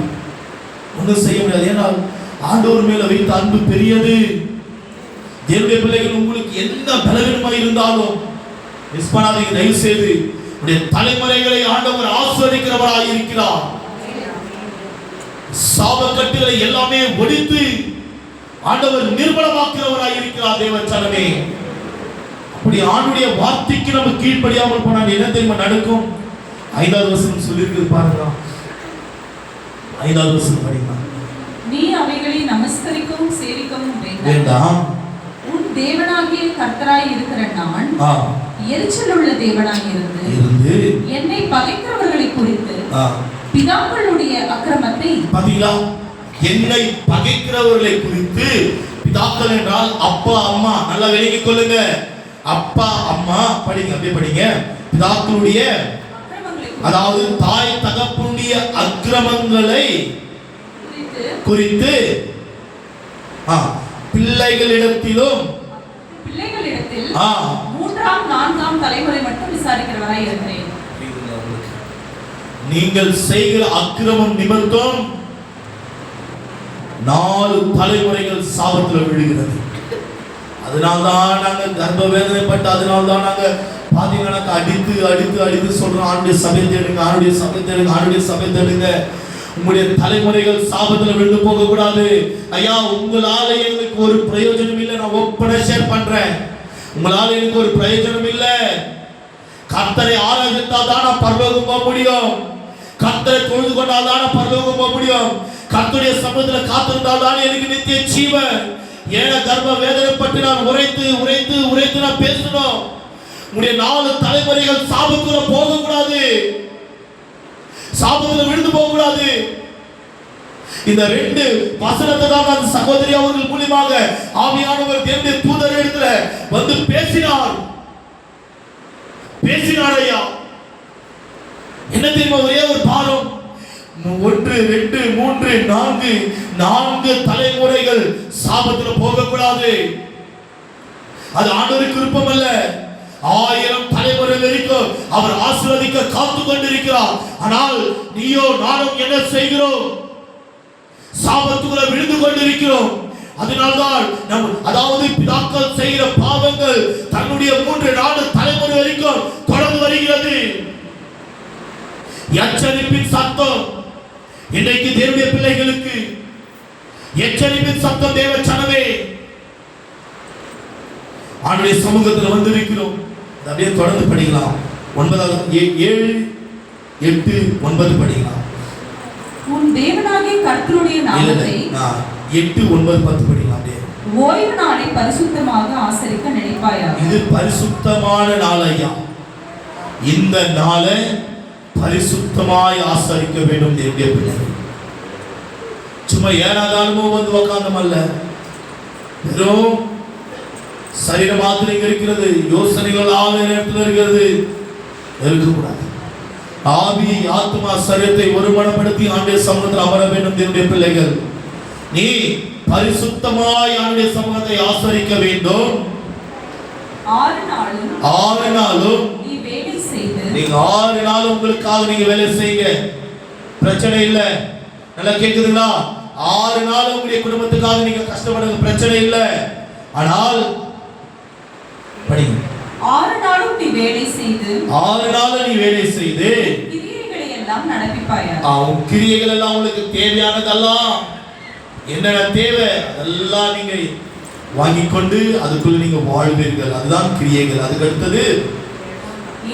ஒன்றும் செய்ய முடியாது. ஏன்னா ஆண்டவர் மேல வைத்த அன்பு பெரியது. தேவனுடைய பிள்ளைகள், உங்களுக்கு எந்த பலவீனமாக இருந்தாலும் மிஸ் பண்ணாதீங்க தயவு செய்து. உடைய தலைமுறைகளை ஆண்டவர் ஆசீர்வதிக்கிறவராய் இருக்கிறார். சாபக்கட்டுகளை எல்லாமே ஒழித்து ஆண்டவர் நிர்மலமாக்குறவராய் இருக்கிறார் தேவச்சனமே. அப்படி ஆண்டுடைய வார்த்தைக்கு நம்ம கீழ்ப்படியாமல் போனால் என்ன தெரியுமா நடக்கும்? 5வது வசனம் சொல்லியிருக்கு பாருங்க. 5வது வசனம் படிங்க. நீ அவைகளை நமஸ்கரிக்கவும் சேவிக்கவும் வேண்டாம். உன் தேவனாகிய கர்த்தராய் இருக்கிற நான் எரிச்சல் உள்ள தேவனாய் இருந்து என்னை பகைக்கிறவர்களை குறித்து பிதாக்களுடைய அக்கிரமத்தை, பாத்தீங்களா? என்னை பகைக்கிறவர்களை குறித்து, பிதாக்கள் என்றால் அப்பா அம்மா, நல்லா விளங்கிக் கொள்ளுங்க. அப்பா அம்மா படிங்க, அப்படியே படிங்க. பிதாக்களுடைய, அதாவது தாய் தகப்பனுடைய அக்கிரமங்களை குறித்து பிள்ளைகளிடத்திலும் 3ஆம் 4ஆம் தலைமுறை மட்டும் விசாரிக்கிறவராய் இருக்கிறேன். நீங்கள் செய்கிற அக்கிரமம் நிமித்தம் 4 தலைமுறைகள் சாபத்துல விழுகிறது. அதனால்தான் நாங்க கர்ப்ப வேதனைப்பட்டு, அதனால்தான் நாங்க பாத்தீங்கன்னா அடித்து அடித்து அடித்து சொல்றோம், ஆண்டுடைய சபை தேடுங்க, ஆண்டுடைய சபை தேடுங்க, ஆண்டுடைய சபை தேடுங்க. உங்களுடைய தலைமுறைகள் சாபத்துல விழுந்து போக கூடாது. ஐயா, உங்களால எங்களுக்கு ஒரு பிரயோஜனம் இல்லை. நான் ஓப்பனா ஷேர் பண்றேன், உங்களால எனக்கு ஒரு பிரயோஜனம் இல்லை. கர்த்தரை ஆராதித்தால் தான் நான் பரலோகம் போக முடியும். கர்த்தரை தொழுது கொண்டால் தான் பரலோகம் போக முடியும். கர்த்தருடைய சமூகத்தில் காத்திருந்தால் தான் எனக்கு நித்திய ஜீவன். ஏன கர்ப்ப வேதனைப்பட்டு நான் உரைத்து உரைத்து உரைத்து நான் பேசணும். உங்களுடைய 4 தலைமுறைகள் சாபத்துல போக கூடாது, சாபத்துல விழுந்து போக கூடாது. இந்த 2 வசனத்தை தான் அந்த சகோதரி அவர்கள் மூலமாக ஆவியானவர் தேவனுடைய தூதர் இடத்துல வந்து பேசினார். ஐயா, என்ன தெரியுமா? ஒரே ஒரு பாடம், 1 2 3 4 தலைமுறைகள் சாபத்துல போக கூடாது. அது ஆண்டவருக்கு விருப்பம் அல்ல. 1000 தலைமுறை வரைக்கும் அவர் ஆசீர்வதிக்க காத்து கொண்டிருக்கிறார். ஆனால் நீயோ நானும் என்ன செய்கிறோம்? சாபத்துக்குள்ள விழுந்து கொண்டிருக்கிறோம். அதனால்தான் அதாவது பிதாக்கள் செய்கிற பாவங்கள் தன்னுடைய 3 4 தலைமுறை வரைக்கும் தொடர்ந்து வருகிறது. எச்சரிப்பின் சத்தம் இன்றைக்கு தேவனுடைய பிள்ளைகளுக்கு, எச்சரிப்பின் சத்தம். தேவ ஜனமே, ஆண்டுடைய சமூகத்தில் வந்திருக்கிறோம். அப்படியே தொடர்ந்து படிக்கலாம். 7 8 9 படிக்கலாம். உன் தேவனாகிய கர்த்தருடைய நாமத்தை 8 9 10 படிக்கலாம். அப்படியே ஓய்வு நாளை பரிசுத்தமாக ஆசரிக்க நினைப்பாயாக. இது பரிசுத்தமான நாள் ஐயா. இந்த நாளை பரிசுத்தமாய் ஆசரிக்க வேண்டும் தேவனுடைய பிள்ளைகள். சும்மா ஏனாதானமோ வந்து உட்கார்ந்தமல்ல, வெறும் சரீர மாத்திரம் இங்க இருக்கிறது, யோசனைகள் இடத்துல இருக்கிறது இருக்கக்கூடாது. ஆவி ஆத்மா சரீரத்தை ஒருமனப்படுத்தி ஆண்டுடைய சமூகத்தில் அமர வேண்டும் தேவனுடைய பிள்ளைகள். நீ பரிசுத்தமாய் ஆண்டுடைய சமூகத்தை ஆசரிக்க வேண்டும். 6 நாளும் நீ வேலை செய்து, நீங்க 6 நாள் உங்களுக்காக நீங்க வேலை செய்யுங்க, பிரச்சனை இல்லை. நல்லா கேக்குதுங்களா? 6 நாள் உங்களுடைய குடும்பத்துக்காக நீங்க கஷ்டப்படுங்க, பிரச்சனை இல்லை. ஆனால் படிங்க. 6 நாளும் நீ வேலை செய்து, 6 நாள் நீ வேலை செய்து கிரியைகளை எல்லாம் நடப்பிப்பாயாக. கிரியைகள் எல்லாம் உங்களுக்கு தேவையானதெல்லாம் என்னென்ன தேவை அதெல்லாம் நீங்க வாங்கி கொண்டு அதுக்குள்ள நீங்க வாழ்வீர்கள். அதுதான் கிரியைகள். அதுக்கு அடுத்தது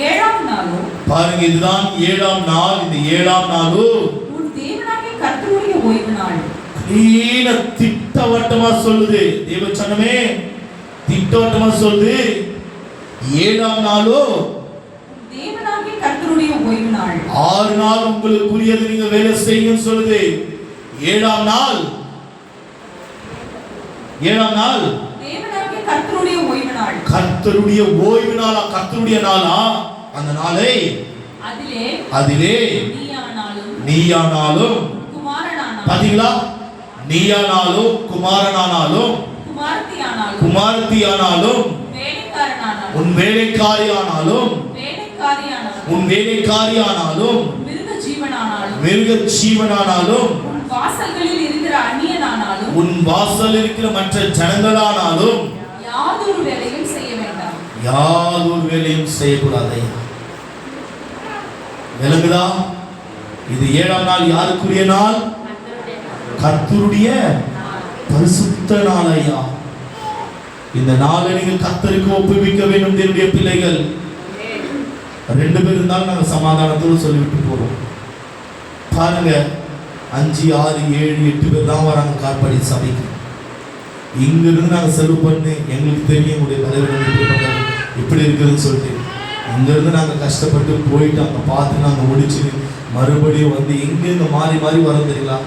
7ஆம் நாளும் பாருங்க, இதுதான் 7ஆம் நாள். இந்த 7ஆம் நாளும் உன் தேவனாகிய கர்த்தருடைய ஓய்வு நாள். நீன திட்டவட்டமா சொல்லுது தேவ சனமே, திட்டவட்டமா சொல்லுது. 7ஆம் நாளும் தேவனாகிய கர்த்தருடைய ஓய்வு நாள். 6 நாள் உங்களுக்குரியது நீங்க வேலை செய்யுங்கன்னு சொல்லுது. 7ஆம் நாள் தேவனாகிய கர்த்தருடைய ஓய்வு நாள். கர்த்தருடைய ஓய்வு நாளா? கர்த்தருடைய நாளா? அந்த நாளை அதிலே நீயானாலும் பாத்தீங்களா? நீயானாலும் குமாரனானாலும் குமாரத்தியானாலும் உன் வேலைக்காரியானாலும் உன் வேலைக்காரியானாலும் மிருக ஜீவனானாலும் வாசல்களில் இருக்கிற அந்நியனானாலும் உன் வாசல் இருக்கிற மற்ற ஜனங்களானாலும் யாதொரு வேலையும் செய்ய வேண்டாம். யாதொரு வேலையும் செய்யக்கூடாது. விளங்குதா? இது 7ஆம் நாள் யாருக்குரிய நாள்? கர்த்தருடைய பரிசுத்த நாள் ஐயா. இந்த நாளை நீங்க கர்த்தருக்கு ஒப்புவிக்க வேண்டும் தேவனுடைய பிள்ளைகள். 2 பேர் இருந்தாலும் நாங்க சமாதானத்தோடு சொல்லிவிட்டு போறோம். பாருங்க, 5 6 7 8 பேர் தான் வராங்க கார்படி சபைக்கு. இங்கிருந்து நாங்கள் செலவு பண்ணி எங்களுக்கு தெரியும் உங்களுடைய தலைவர் எப்படி இருக்குதுன்னு சொல்லிட்டு இங்கிருந்து நாங்கள் கஷ்டப்பட்டு போயிட்டு அங்கே பார்த்து நாங்கள் முடிச்சு மறுபடியும் வந்து எங்கெங்க மாறி மாறி வரோம் தெரியுங்களா?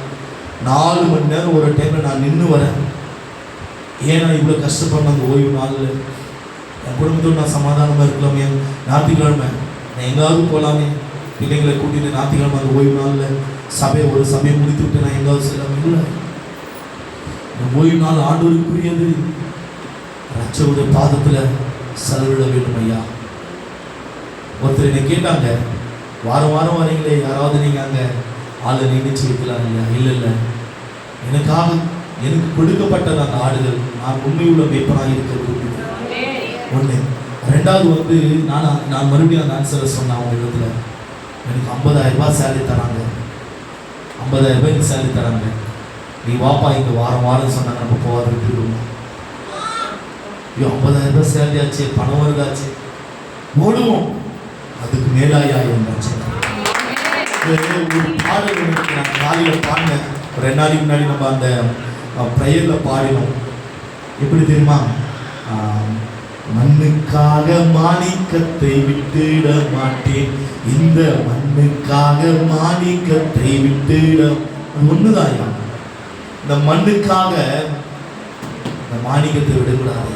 4 மணி நேரம் ஒரு டைமில் நான் நின்று வரேன். ஏன்னா இவ்வளோ கஷ்டப்பட அந்த ஓய்வு நாளில் என் குடும்பத்தோடு நான் சமாதானமாக இருக்கலாமே. ஞாயிற்றுக்கிழமை நான் எங்காவது போகலாமே, பிள்ளைங்களை கூட்டிகிட்டு ஞாயிற்றுக்கிழமை அந்த ஓய்வு நாளில் ஒரு சபையை முடித்து விட்டு நான் எங்காவது செல்லாமல் இல்லை. இந்த ஓய்வு நாள் ஆண்டவருக்குரியது. ரட்சருடைய பாதத்தில் செலவிட வேண்டும் ஐயா. ஒருத்தர் என்னை கேட்டாங்க, வாரம் வாரம் வரீங்களே, யாராவது நீங்கள் அங்கே ஆளை நினைச்சு வைக்கலாம் இல்லையா? இல்லை எனக்கு கொடுக்கப்பட்ட அந்த ஆடுகள் நான் உண்மையுள்ள மேய்ப்பனாக இருக்க விரும்புகிறேன். ஒன்று. ரெண்டாவது நான் மறுபடியும் அந்த ஆன்சரை சொன்னேன் அவங்க இடத்துல. எனக்கு 50,000 ரூபாய் சேலரி தராங்க, 50,000 ரூபாய்க்கு சேலரி தராங்க, நீ வாப்பா இங்கே வாரம் சொன்னாங்க, நம்ம போகாத விட்டுருவோம். ஐயோ 50,000 ரூபாய் சேலரி ஆச்சு, பணம் வருதாச்சு, ஓடுவோம். அதுக்கு மேலாயாயிரம் ஆச்சு. ஒரு பாடல் நான் காலையில் பாடினேன், 2 நாளைக்கு முன்னாடி நம்ம அந்த ப்ரேயரில் பாடினோம். எப்படி தெரியுமா? மண்ணுக்காக மாணிக்கத்தை விட்டுட மாட்டேன், இந்த மண்ணுக்காக மாணிக்கத்தை விட்டுட. ஒண்ணுதான், இந்த மண்ணுக்காக இந்த மாணிக்கத்தை விடக்கூடாது.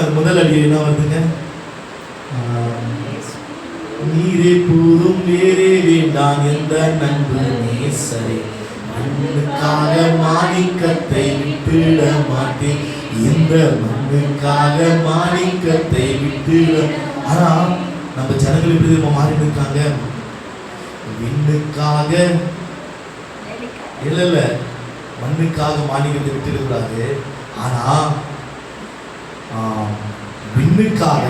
அது முதல் அடி என்ன வருதுங்க? நீரே போதும் வேறே வேண்டாம் எந்த நண்பு நேசரே, மண்ணுக்காக மாணிக்கத்தை விட்டுட மாட்டேன், இந்த மண்ணுக்காக மாணிக்கத்தை விட்டுட. ஆனா நம்ம ஜனங்கள் எப்படி மாறி இருக்காங்க? விண்ணுக்காக இல்ல மண்ணுக்காக மாணிக்கத்தை விட்டுடக்கூடாது, ஆனா விண்ணுக்காக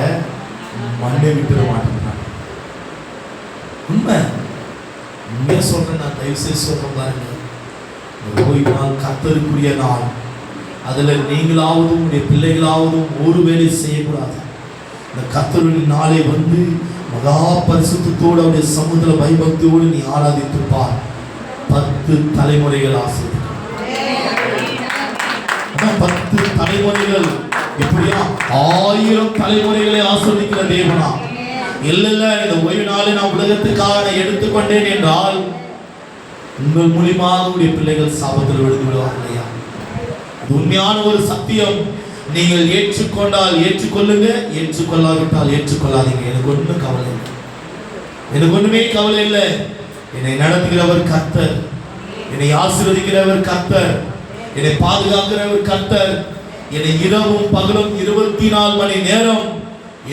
மண்ணை விட்டுட மாட்டேங்கிறாங்க. உண்மை சொல்றேன், நான் தயவு செய்து சொல்றேன் பாருங்க. ஓய்வு நாள் கர்த்தருக்குரிய நாள். அதுல நீங்களாவதும் உங்களுடைய பிள்ளைகளாவதும் ஒரு வேலை செய்யக்கூடாது. இந்த கர்த்தருடைய நாளை மகா பரிசுத்தத்தோடு அவருடைய சமுதிர பயபக்தியோடு நீ ஆராதித்து பார். 10 தலைமுறைகள் ஆசீர்வதிக்கும். 10 தலைமுறைகள் எப்படியா? 1000 தலைமுறைகளை ஆசீர்வதிக்கிற தேவனா? இல்ல இந்த ஓய்வு நாளை நான் உலகத்துக்காக எடுத்துக்கொண்டேன் என்றால் உங்கள் மூலியமாக உங்களுடைய பிள்ளைகள் சாபத்தில் விழுந்து விடுவாங்க இல்லையா? அது உண்மையான ஒரு சத்தியம். நீங்கள் ஏற்றுக்கொண்டால் ஏற்றுக்கொள்ளுங்க, ஏற்றுக்கொள்ளாவிட்டால் ஏற்றுக்கொள்ளாதீங்க. எனக்கு ஒன்றும் கவலை இல்லை, எனக்கு ஒண்ணுமே கவலை இல்லை. என்னை நடத்துகிறவர் கர்த்தர், என்னை ஆசீர்வதிக்கிறவர் கர்த்தர், என்னை பாதுகாக்கிறவர் கர்த்தர், என்னை இரவும் பகலும் 24 மணி நேரம்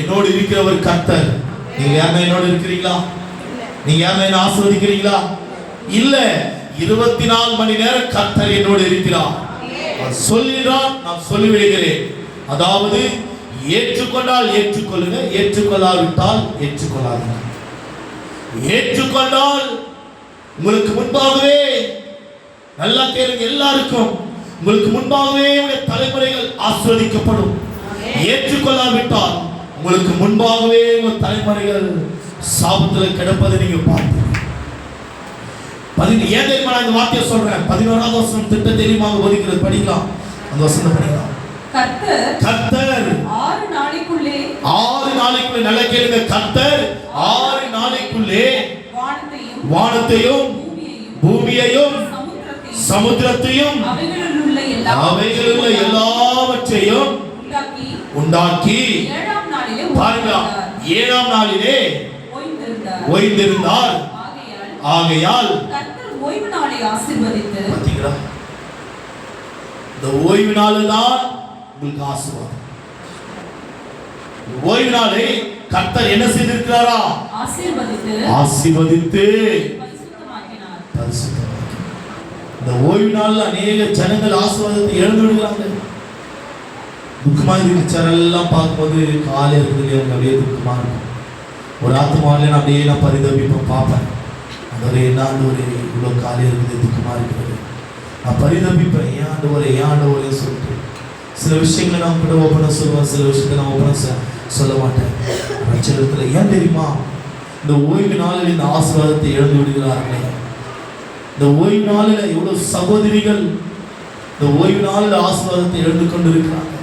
என்னோடு இருக்கிறவர் கர்த்தர். நீங்க யாருமே என்னோடு இருக்கிறீங்களா? நீங்க யாருமே என்ன ஆசீர்வதிக்கிறீங்களா? இல்ல, 24 மணி நேரம் கர்த்தர் என்னோடு இருக்கிறார். சொல்லினார், நான் சொல்லிவிடுகிறேன். அதாவது ஏற்றுக்கொண்டால் ஏற்றுக்கொள்ளுங்க, ஏற்றுக்கொள்ளாவிட்டால் ஏற்றுக்கொள்ளாதீங்க. ஏற்றுக்கொண்டால் உங்களுக்கு முன்பாகவே, நல்லா கேளுங்க எல்லாருக்கும், உங்களுக்கு முன்பாகவே உடைய தலைமுறைகள் ஆசீர்வதிக்கப்படும். ஏற்றுக்கொள்ளாவிட்டால் உங்களுக்கு முன்பாகவே உங்கள் தலைமுறைகள் சாபத்தில் கிடப்பதை நீங்க பார்த்து. ஏன் தெரியுமா நான் இந்த வார்த்தையை சொல்றேன்? 11ஆவது வசனம் திட்ட தெரியுமாக போதிக்கிறது, படிக்கலாம். அந்த வசனம் படிக்கலாம். கர்த்தர் 6 நாளைக்குள்ளே நல்ல கேளுங்க, கர்த்தர் 6 நாளைக்குள்ளே வானத்தையும் பூமியையும் சமுத்திரத்தையும் அவைகளுள்ள எல்லாவற்றையும் உண்டாக்கி பாருங்க, 7ஆம் நாளிலே ஓய்ந்திருந்தார். ஆகையால் ஓய்வு நாளை ஆசீர்வதித்து, பாத்தீங்களா? இந்த ஓய்வு நாள் தான் உங்களுக்கு ஆசீர்வாதம். ஓய்வு நாளை கர்த்தர் என்ன செய்திருக்கிறாரா? ஆசீர்வதித்து பரிசுத்தமாக்கினார். இந்த ஓய்வு நாள்ல அநேக ஜனங்கள் ஆசீர்வாதத்தை இழந்து விடுகிறாங்க. துக்கமா இருந்துச்சு எல்லாம் பார்க்கும்போது காலையில் இருக்கிறது எனக்கு அப்படியே துக்கமா இருக்கும். ஒரு ஆத்மாவில நான் அப்படியே நான் பரிதவிப்பேன், பார்ப்பேன். அந்த என்ன ஆண்டவரே இவ்வளோ காலையில் இருக்குது, துக்கமா இருக்கிறது. நான் பரிதவிப்பேன், ஏன் ஆண்டவரே சொல்லிட்டு. சில விஷயங்களை நான் கூட ஓப்பனாக சொல்லுவேன், சில விஷயத்தை நான் ஓப்பனாக சொல்ல மாட்டேன். ரட்சகத்தில் ஏன் தெரியுமா? இந்த ஓய்வு நாளில் இந்த ஆசீர்வாதத்தை இழந்து விடுகிறார்களே. இந்த ஓய்வு நாளில் எவ்வளவு சகோதரிகள் இந்த ஓய்வு நாளில் ஆசீர்வாதத்தை இழந்து கொண்டு இருக்கிறாங்க.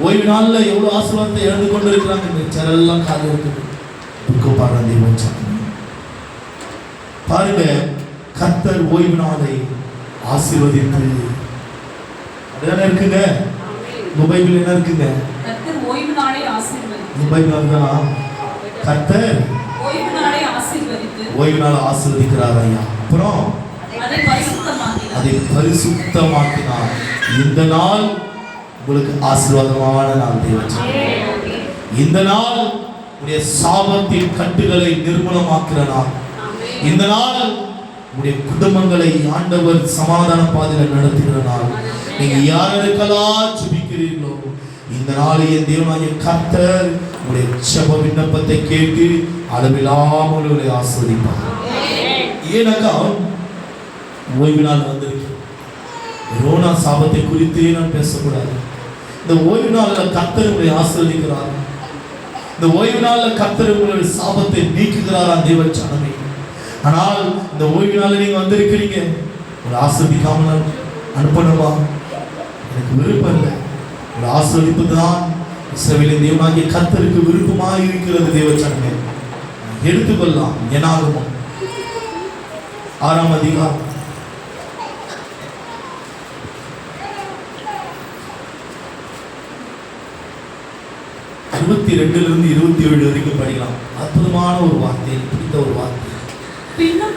ஓய்வு நாளில் எவ்வளவு ஆசீர்வாதத்தை இழந்து கொண்டு இருக்கிறாங்க. இந்த செரெல்லாம் காலையில் இருக்குது, துக்கப்படுற தெய்வம். பாருங்க, கர்த்தர் ஓய்வு நாளை ஆசீர்வதித்து என்ன இருக்குங்க? பைபிள் என்ன இருக்குங்க? கர்த்தர் ஓய்வு நாளை ஆசீர்வதித்து. பைபிள் அதுதான், கர்த்தர் ஓய்வு நாளை ஆசீர்வதித்து ஓய்வு நாளை ஆசீர்வதிக்கிறார் ஐயா. அப்புறம் அதை பரிசுத்தமாக்கினார். இந்த நாள் உங்களுக்கு ஆசீர்வாதமான நாள் தேவன். இந்த நாள் உடைய சாபத்தின் கட்டுகளை நிர்மூலமாக்குற நாள். இந்த நாள் உங்களுடைய குடும்பங்களை ஆண்டவர் சமாதான பாதையில் நடத்துகிற நாள். நீங்க யாருக்கெல்லாம் ஜெபிக்கிறீர்களோ இந்த நாளை என் தேவனாகிய கர்த்தர் உங்களுடைய ஜெப விண்ணப்பத்தை கேட்டு அளவில்லாமல் உங்களை ஆசீர்வதிப்பார். ஏனக்கா ஓய்வு நாள் வந்திருக்கு. ரோனா சாபத்தை குறித்தே நான் பேசக்கூடாது. இந்த ஓய்வு நாளில் கர்த்தர் உங்களை ஆசீர்வதிக்கிறார். இந்த ஓய்வு நாளில் கர்த்தர் உங்களுடைய சாபத்தை நீக்குகிறாரா தேவ ஜனமே. ஆனால் இந்த ஓய்வு நாளில் நீங்க வந்திருக்கிறீங்க, உங்களை ஆசீர்வதிக்காமல் அனுப்பணுமா? எனக்கு விருப்பம் இல்லை. உங்களை ஆசீர்வதிப்பது தான் இஸ்ரவேலின் தேவனாகிய கர்த்தருக்கு விருப்பமாக இருக்கிறது. தேவ ஜனமே எடுத்துக்கொள்ளலாம். என்னாகுமோ 6ஆம் அதிகாரம் 22 27 வரைக்கும் படிக்கலாம். அற்புதமான ஒரு வார்த்தை, பிடித்த ஒரு வார்த்தை. பின்னும்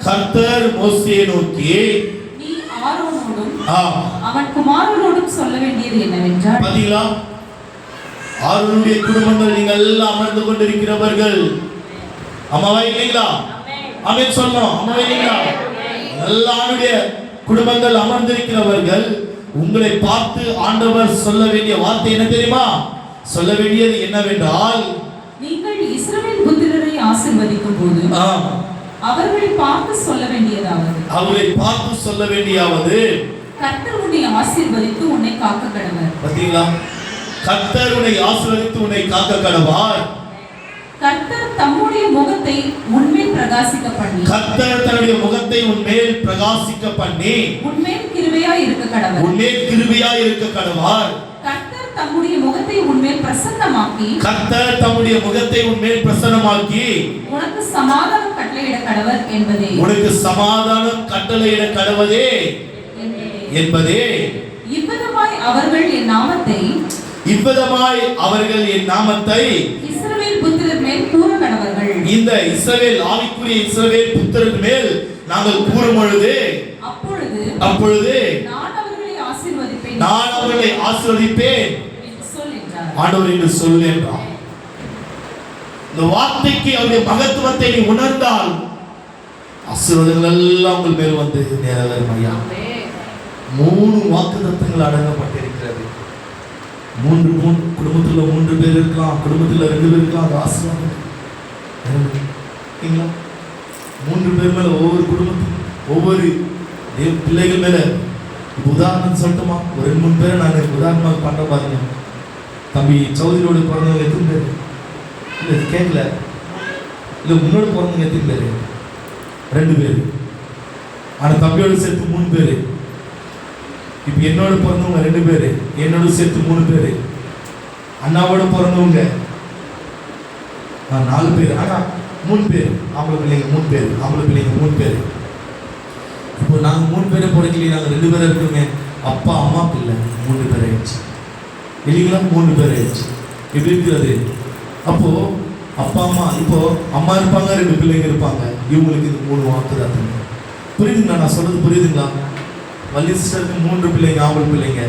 கர்த்தர் மோசேயை நோக்கி நீ ஆரோனோடும் அவன் குமாரரோடும் சொல்ல வேண்டியது என்னவென்றால், பாத்தீங்களா, ஆரோனுடைய குடும்பங்கள் நீங்கள் எல்லாம் அமர்ந்து கொண்டிருக்கிறவர்கள், அம்மாவா இல்லைங்களா? ஆமென் சொல்லணும். அம்மாவா இல்லைங்களா? எல்லாருடைய குடும்பங்கள் அமர்ந்திருக்கிறவர்கள் உங்களை பார்த்து ஆண்டவர் சொல்ல வேண்டிய வார்த்தை என்ன தெரியுமா? சொல்ல வேண்டியது என்னவென்றால், நீங்கள் இஸ்ரவேல் புத்திரரை ஆசீர்வதிக்கும் போது அவர்களை பார்த்து சொல்ல வேண்டியதாவது கர்த்தர் உன்னை ஆசீர்வதித்து உன்னை காக்க கடவர். பாத்தீங்களா, கர்த்தர் உன்னை ஆசீர்வதித்து உன்னை காக்க கடவார். கர்த்தர் தம்முடைய முகத்தை உன்மேல் பிரகாசிக்க பண்ணி, கர்த்தர் தன்னுடைய முகத்தை உன்மேல் பிரகாசிக்க பண்ணி உன்மேல் கிருபையாய் இருக்க கடவர். உன்மேல் கிருபையாய் இருக்க கடவார். கர்த்தர் தம்முடைய முகத்தை உன்மேல் பிரசன்னமாக்கி, கர்த்தர் தம்முடைய முகத்தை உன்மேல் பிரசன்னமாக்கி உனக்கு சமாதானம் கட்டளையிட கடவர் என்பதே, உனக்கு சமாதானம் கட்டளையிட கடவதே என்பதே. இவ்விதமாய் அவர்கள் என் நாமத்தை இஸ்ரவேல் புத்திரர் மேல் கூற கடவர்கள். இந்த இஸ்ரவேல் ஆவிக்குரிய இஸ்ரவேல் புத்திரர் மேல் நாங்கள் கூறும் பொழுது அப்பொழுது நான் அவர்களை ஆசீர்வதிப்பேன் ஆண்டவர் என்று சொல் என்றார். இந்த வார்த்தைக்கு அவருடைய மகத்துவத்தை நீ உணர்ந்தால் ஆசீர்வாதங்கள் எல்லாம் உங்கள் மேல் வந்து நிறைவேறும். ஐயா, 3 வாக்குத்தத்தங்கள் அடங்கப்பட்டிருக்கிறது. 3 குடும்பத்தில் 3 பேர் இருக்கலாம், குடும்பத்தில் 2 பேர் இருக்கலாம். அது ஆசீர்வாதம். 3 பேர் மேல ஒவ்வொரு குடும்பத்துக்கும் ஒவ்வொரு பிள்ளைகள் மேல உதாரணம் சொல்லட்டுமா? ஒரு 2-3 பேரை நான் உதாரணமாக பண்ண பாருங்க. தம்பி சௌதரியோட பிறந்தவங்க எத்தனை பேர்? இல்லை கேட்கல. இல்லை முன்னோட பிறந்தவங்க எத்தனை பேர்? 2 பேர். ஆனால் தம்பியோட சேர்த்து 3 பேர். இப்போ என்னோட பிறந்தவங்க 2 பேர், என்னோட சேர்த்து 3 பேர். அண்ணாவோட பிறந்தவங்க 4 பேர். ஆனால் 3 பேர் ஆம்பளை பிள்ளைங்க, 3 பேர் ஆம்பளை பிள்ளைங்க, 3 பேர். இப்போ நாங்கள் 3 பேரை பிறக்கலையே, நாங்கள் 2 பேரை இருக்கோங்க. அப்பா அம்மா பிள்ளை 3 பேர் ஆயிடுச்சு இல்லைங்களா? 3 பேர் ஆயிடுச்சு. எப்படி இருக்கிறது? அப்போ அப்பா அம்மா, இப்போ அம்மா இருப்பாங்க, 2 பிள்ளைங்க இருப்பாங்க. இவங்களுக்கு இது 3 வாக்குதாத்தங்க. புரியுதுங்களா? நான் சொல்றது புரியுதுங்களா? வள்ளி சிஸ்டருக்கு 3 பிள்ளைங்க, ஆம்பளை பிள்ளைங்க.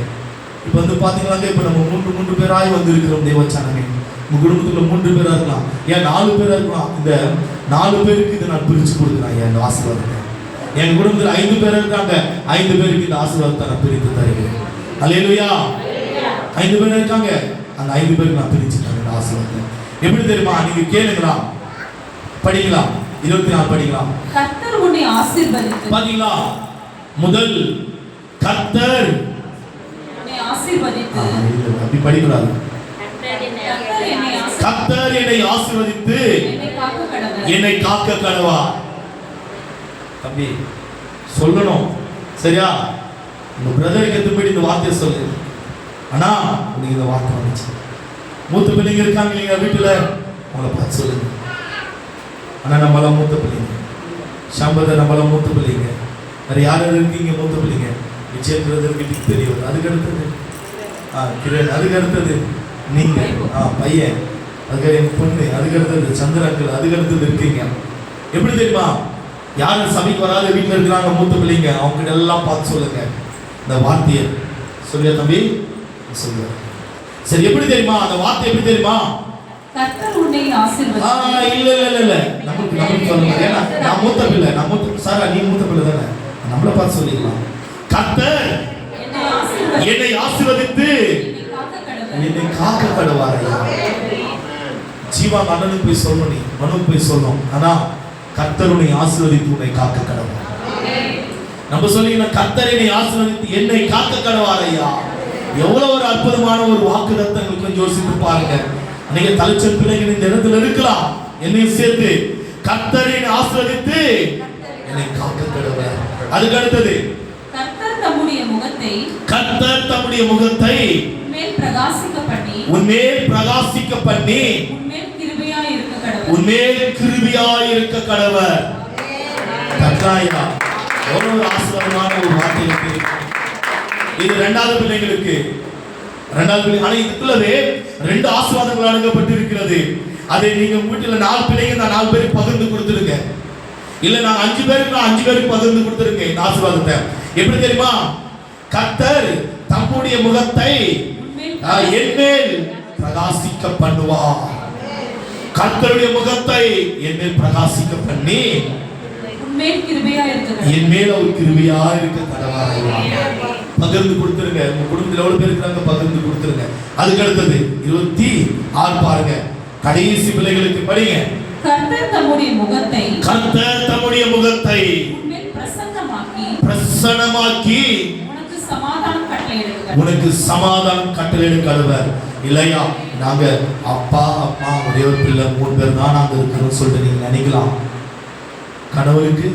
இப்போ வந்து பார்த்தீங்கன்னாங்க, இப்போ நம்ம 3 பேராய் வந்து இருக்கிறோம். தேவச்சானமே, உங்கள் குடும்பத்தில் 3 பேராக இருக்கலாம், ஏன் 4 பேராக இருக்கலாம். இந்த 4 பேருக்கு இதை நான் பிரித்து கொடுக்குறேன். ஏன் இந்த ஆசீர்வாதத்தை என் குடும்பத்தில் 5 பேர் இருக்காங்க, 5 பேருக்கு இந்த ஆசீர்வாதத்தை நான் பிரித்து தருகிறேன். அல்லேலூயா. 5 பேர் இருக்காங்க, அந்த 5 பேருக்கு நான் பிரித்து தரேன் இந்த ஆசீர்வாதத்தை. எப்படி தெரியுமா? நீங்க கேளுங்களா, படிக்கலாம். 24 படிக்கலாம். கர்த்தர் உன்னை ஆசீர்வதித்து, பாத்தீங்களா? முதல் கர்த்தர் உன்னை ஆசீர்வதித்து, அப்படி படிக்கூடாது. கர்த்தர் என்னை ஆசீர்வதித்து என்னை காக்க கடவா. தம்பி சொல்லணும், சரியா? உங்க பிரதருக்கு எதுபடி இந்த வார்த்தையை சொல்லு. ஆனா உனக்கு இந்த வார்த்தை வந்துச்சு. மூத்த பிள்ளைங்க இருக்காங்க இல்லைங்க வீட்டுல, அவங்கள பார்த்து சொல்லுங்க. ஆனா நம்மளாம் மூத்த பிள்ளைங்க, சம்பத நம்மளாம் மூத்த பிள்ளைங்க. வேற யார் இருக்கீங்க மூத்த பிள்ளைங்க? விஜய் பிரதர் வீட்டுக்கு தெரியும். அதுக்கு அடுத்தது கிரண், அதுக்கு அடுத்தது நீங்க, பையன், அதுக்கு என் பொண்ணு, அதுக்கு அடுத்தது சந்திரங்கள், அதுக்கு அடுத்தது இருக்கீங்க. எப்படி தெரியுமா? யாரும் சபைக்கு வராத வீட்டில் இருக்கிறாங்க மூத்த பிள்ளைங்க, அவங்க கிட்ட எல்லாம் பார்த்து சொல்லுங்க இந்த வார்த்தையை. சொல்லியா தம்பி? சொல்லுங்க. சரி, எப்படி தெரியுமா அந்த வார்த்தை? எப்படி தெரியுமா? கர்த்தர் உன்னை ஆசீர்வதித்து இல்ல இல்ல இல்ல இல்ல நமக்கு சொல்லணும். ஏன்னா நான் மூத்த பிள்ளை, சாரா நீ மூத்த பிள்ளை தானே, நம்மள பார்த்து சொல்லிக்கலாம். கர்த்தர் என்னை ஆசீர்வதித்து என்னை காக்க கடவாரையா. ஜீவா அண்ணனுக்கு போய் சொல்லணும், நீ மனுக்கு போய் சொல்லணும். ஆனா கர்த்தர் உன்னை ஆசீர்வதித்து உன்னை காக்க கடவார். நம்ம சொல்லிக்கலாம், கர்த்தர் என்னை ஆசீர்வதித்து என்னை காக்க கடவாரையா. எவ்வளவு ஒரு அற்புதமான ஒரு வாக்குத்தத்தங்கள். கொஞ்சம் யோசித்து பாருங்க. அன்னைக்கு தலைச்சல் பிள்ளைகள் இந்த இடத்துல இருக்கலாம், என்னையும் சேர்த்து கர்த்தர் என்னை ஆசீர்வதித்து என்னை காக்க கடவார். அதுக்கு அடுத்தது கர்த்தர் தம்முடைய முகத்தை உன்மேல் பிரகாசிக்க பண்ணி உன்மேல் கிருபையாய் இருக்க கடவர். கர்த்தாயா, எவ்வளவு ஆசீர்வாதமான ஒரு வார்த்தை இருக்கு. இது இரண்டாவது பிள்ளைகளுக்கு. ஆனா இதுக்குள்ளவே 2 ஆசீர்வாதங்கள் வழங்கப்பட்டிருக்கிறது. அதை நீங்க வீட்டுல 4 பிள்ளைங்க நான் 4 பேருக்கு பகிர்ந்து கொடுத்துருங்க. இல்ல நான் 5 பேருக்கு பகிர்ந்து கொடுத்துருங்க. இந்த ஆசீர்வாதத்தை எப்படி தெரியுமா? கர்த்தர் தம்முடைய முகத்தை என்மேல் பிரகாசிக்க பண்ணுவார். கர்த்தருடைய முகத்தை என்மேல் பிரகாசிக்க பண்ணி என் மேல ஒரு கிருபையா இருக்க கடவாரையா. பகிர்ந்து கொடுத்துருங்க. உங்க குடும்பத்தில் எவ்வளவு பேர் இருக்கிறாங்க பகிர்ந்து கொடுத்துருங்க. அதுக்கு அடுத்தது 26 பாருங்க. கடைசி பிள்ளைகளுக்கு படிங்க. கர்த்தர் தம்முடைய முகத்தை உன்மேல் பிரசன்னமாக்கி உனக்கு சமாதானம் கட்டளையிட கடவர். இல்லையா, நாங்க அப்பா அம்மா ஒரே ஒரு பிள்ளை 3 பேர் தான் நாங்க இருக்கிறோம் சொல்லிட்டு நீங்க நினைக்கலாம். கணவருக்கு,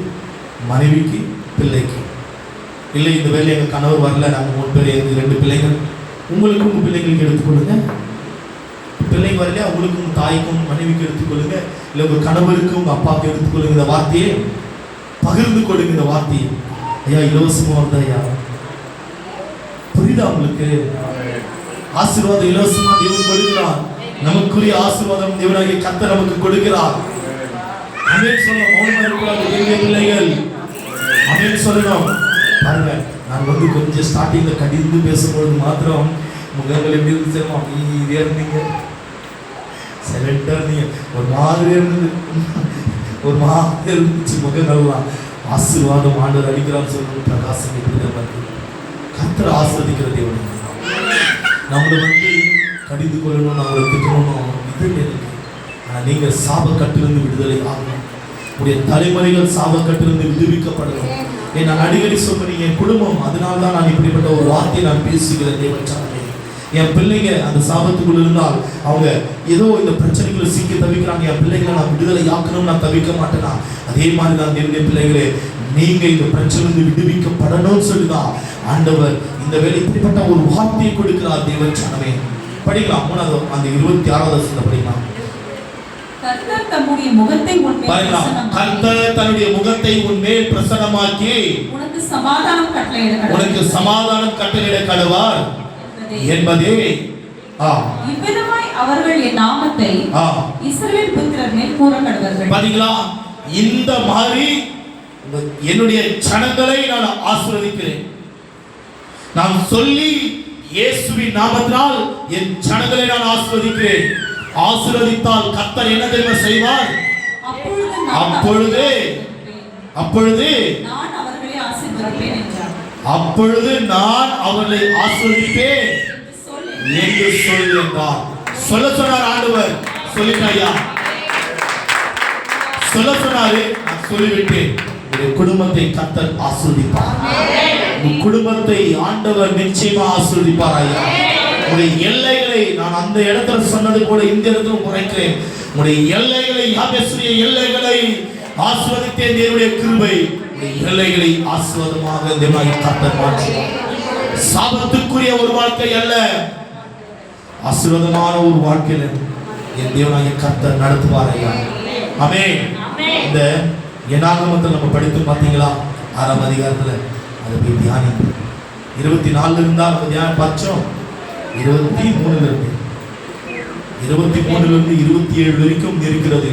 மனைவிக்கு, பிள்ளைக்கு. இல்லை இந்த வேலை எங்க கணவர் வரல, நாங்க 3 பேர், எங்க 2 பிள்ளைகள். உங்களுக்கு உங்க பிள்ளைங்களுக்கு எடுத்துக்கொள்ளுங்க. பிள்ளைங்க வரலையா, உங்களுக்கு உங்க தாய்க்கும் மனைவிக்கு எடுத்துக்கொள்ளுங்க. இல்லை உங்க கணவருக்கு உங்க அப்பாவுக்கு எடுத்துக்கொள்ளுங்க. இந்த வார்த்தையை பகிர்ந்து கொடுங்க. இந்த வார்த்தையை ஐயா இலவசமா வருதா ஐயா? புரியுதா உங்களுக்கு? ஆசீர்வாதம் இலவசமா தேவன் கொடுக்கிறார். நமக்குரிய ஆசீர்வாதம் தேவனாகிய கர்த்தர் நமக்கு கொடுக்கிறார். அமேன் சொல்லணும். மௌனமா இருக்கக்கூடாது தேவனுடைய பிள்ளைகள். அமேன் சொல்லணும். பாருங்க, நான் கொஞ்சம் ஸ்டார்டிங்ல கடிந்து பேசும்போது மாத்திரம் முகங்கள் எப்படி இருந்துச்சு, அமைதியா இருந்தீங்க, சைலண்டா இருந்தீங்க, ஒரு மாதிரி இருந்துச்சு முகங்கள்லாம். ஆசீர்வாதம் ஆண்டவர் அளிக்கிறான்னு சொல்லணும். பிரகாசம் எப்படி கர்த்தர் ஆசீர்வதிக்கிற தேவன். நம்மளை கடிந்து கொள்ளணும், அவரை திட்டணும், இது இருக்கு. ஆனால் நீங்க சாபக்கட்டிலிருந்து விடுதலை ஆகணும். உடைய தலைமுறைகள் சாபக்கட்டிலிருந்து விடுவிக்கப்படணும். நான் அடிக்கடி சொல்றேன், என் குடும்பம், அதனால்தான் நான் இப்படிப்பட்ட ஒரு வார்த்தையை நான் பேசுகிறேன். தேவன் என் பிள்ளைங்க அந்த சாபத்துக்குள்ள இருந்தால் அவங்க ஏதோ இந்த பிரச்சனைகளை சிக்கி தவிக்கிறாங்க. என் பிள்ளைகளை நான் விடுதலை ஆக்கணும், நான் தவிக்க மாட்டேனா? அதே மாதிரி தான் தேவனுடைய பிள்ளைகளே, நீங்க இந்த பிரச்சனையிலிருந்து விடுவிக்கப்படணும்னு சொல்லிதான் ஆண்டவர் இந்த வேலை இப்படிப்பட்ட ஒரு வார்த்தையை கொடுக்கிறார். தேவன் சனமே படிக்கலாம். 3வது அந்த 26வது வசனத்தை படிக்கலாம். கர்த்தர் தம்முடைய முகத்தை உன்மேல் பிரசன்னமாக்கி உனக்கு சமாதானம் கட்டளையிட கடவார் என்பதே. இவ்விதமாய் அவர்கள் என் நாமத்தை இஸ்ரவேல் புத்திரர் மேல் கூற கடவர்கள். பாத்தீங்களா? இந்த மாதிரி என்னுடைய ஜனங்களை நான் ஆசீர்வதிக்கிறேன். நான் சொல்லி இயேசுவின் நாமத்தினால் என் ஜனங்களை நான் ஆசீர்வதிக்கிறேன். ஆசீர்வதித்தால் கர்த்தர் என்ன தெரியுமா செய்வார்? அப்பொழுது நான் அவர்களை ஆசீர்வதிப்பேன் என்று சொல்லுகிறார். சொல்ல சொன்னார் ஆண்டவர். சொல்லிட்டாயா? சொல்ல சொன்னாரு, நான் சொல்லிவிட்டேன். உங்களுடைய குடும்பத்தை கர்த்தர் ஆசீர்வதிப்பார். உங்கள் குடும்பத்தை ஆண்டவர் நிச்சயமா ஆசீர்வதிப்பார். ஐயா, உங்களுடைய எல்லைகளை நான் அந்த இடத்துல சொன்னது போல இந்த இடத்துல குறைக்கிறேன். உங்களுடைய எல்லைகளை, யாபேசுடைய எல்லைகளை ஆசீர்வதித்தேன். தேவனுடைய கிருபை எல்லைகளை ஆசீர்வாதமாக தேவனாகிய கர்த்தர் மாற்றுவார். சாபத்துக்குரிய ஒரு வாழ்க்கை அல்ல, ஆசீர்வாதமான ஒரு வாழ்க்கையில என் தேவனாகிய கர்த்தர் நடத்துவார். ஐயா, ஆமென். இந்த என்னாகமத்தில் நம்ம படித்து பார்த்தீங்களா? 6ஆம் அதிகாரத்துல அதை போய் தியானி. 24 இருந்தா நம்ம தியானம் பார்த்தோம். 23 இருக்கு, 23 இருந்து 27 வரைக்கும் இருக்கிறது.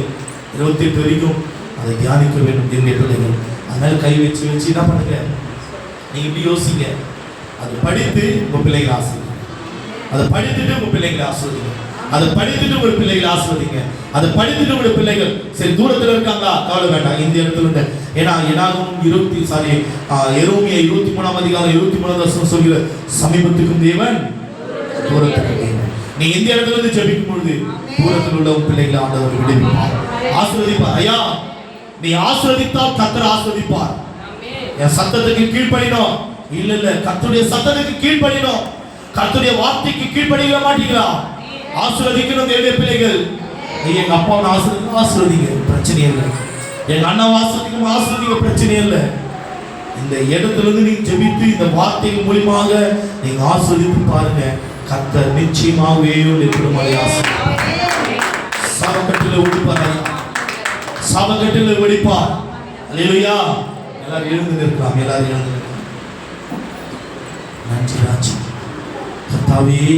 28 வரைக்கும் அதை தியானிக்க வேண்டும் தேவனுடைய பிள்ளைகள். அதனால கை வச்சு என்ன பண்ணுங்க, நீங்க இப்படி யோசிங்க. அதை படித்து உங்க பிள்ளைகளை ஆசீர்வதிங்க. அதை படித்துட்டு உங்க பிள்ளைகளை ஆசீர்வதிங்க. அதை படித்துட்டு ஒரு பிள்ளைகளை ஆசீர்வதிங்க. அதை படித்துட்டு ஒரு பிள்ளைகள் சரி தூரத்துல இருக்காங்களா கவலை வேண்டாம், இந்த இடத்துல இருந்து. ஏன்னா என்னாகும் எரோமியா 23ஆம் அதிகாரம் 23ஆம் வசனம் சொல்கிற சமீபத்துக்கும் தேவன் தூரத்துக்கும் தேவன். நீ இந்த இடத்துல இருந்து ஜெபிக்கும் பொழுது தூரத்தில் உள்ள உன் பிள்ளைகளை ஆண்டவர் விடுவிப்பார், ஆசீர்வதிப்பார். ஐயா நீ ஆசீர்வதித்தால் கர்த்தர் ஆசீர்வதிப்பார். என் சத்தத்துக்கு கீழ்ப்படினோம் இல்ல கர்த்தருடைய சத்தத்துக்கு கீழ்ப்படினோம், கர்த்தருடைய வார்த்தைக்கு கீழ்ப்படிய மாட்டீங்களா? ஆசீர்வதிக்கணும் தேவனுடைய பிள்ளைகள். எங்க அப்பாவை ஆசீர்வதிங்க பிரச்சனை இல்லை, எங்க அண்ணாவை ஆசீர்வதிக்க பிரச்சனை இல்லை. இந்த இடத்துல இருந்து நீங்க ஜெபித்து இந்த வார்த்தைகள் மூலமாக நீங்க ஆசீர்வதித்து பாருங்க, கர்த்தர் நிச்சயமாகவே குடும்பத்தை ஆசீர்வதிப்பார். சாபக்கட்டில ஒழிப்பார், சாபக்கட்டில ஒழிப்பார். அல்லேலூயா. எல்லாரும் எழுந்து நிற்கலாம், எல்லாரும் எழுந்து நிற்கலாம். நன்றி ராஜா கர்த்தாவே.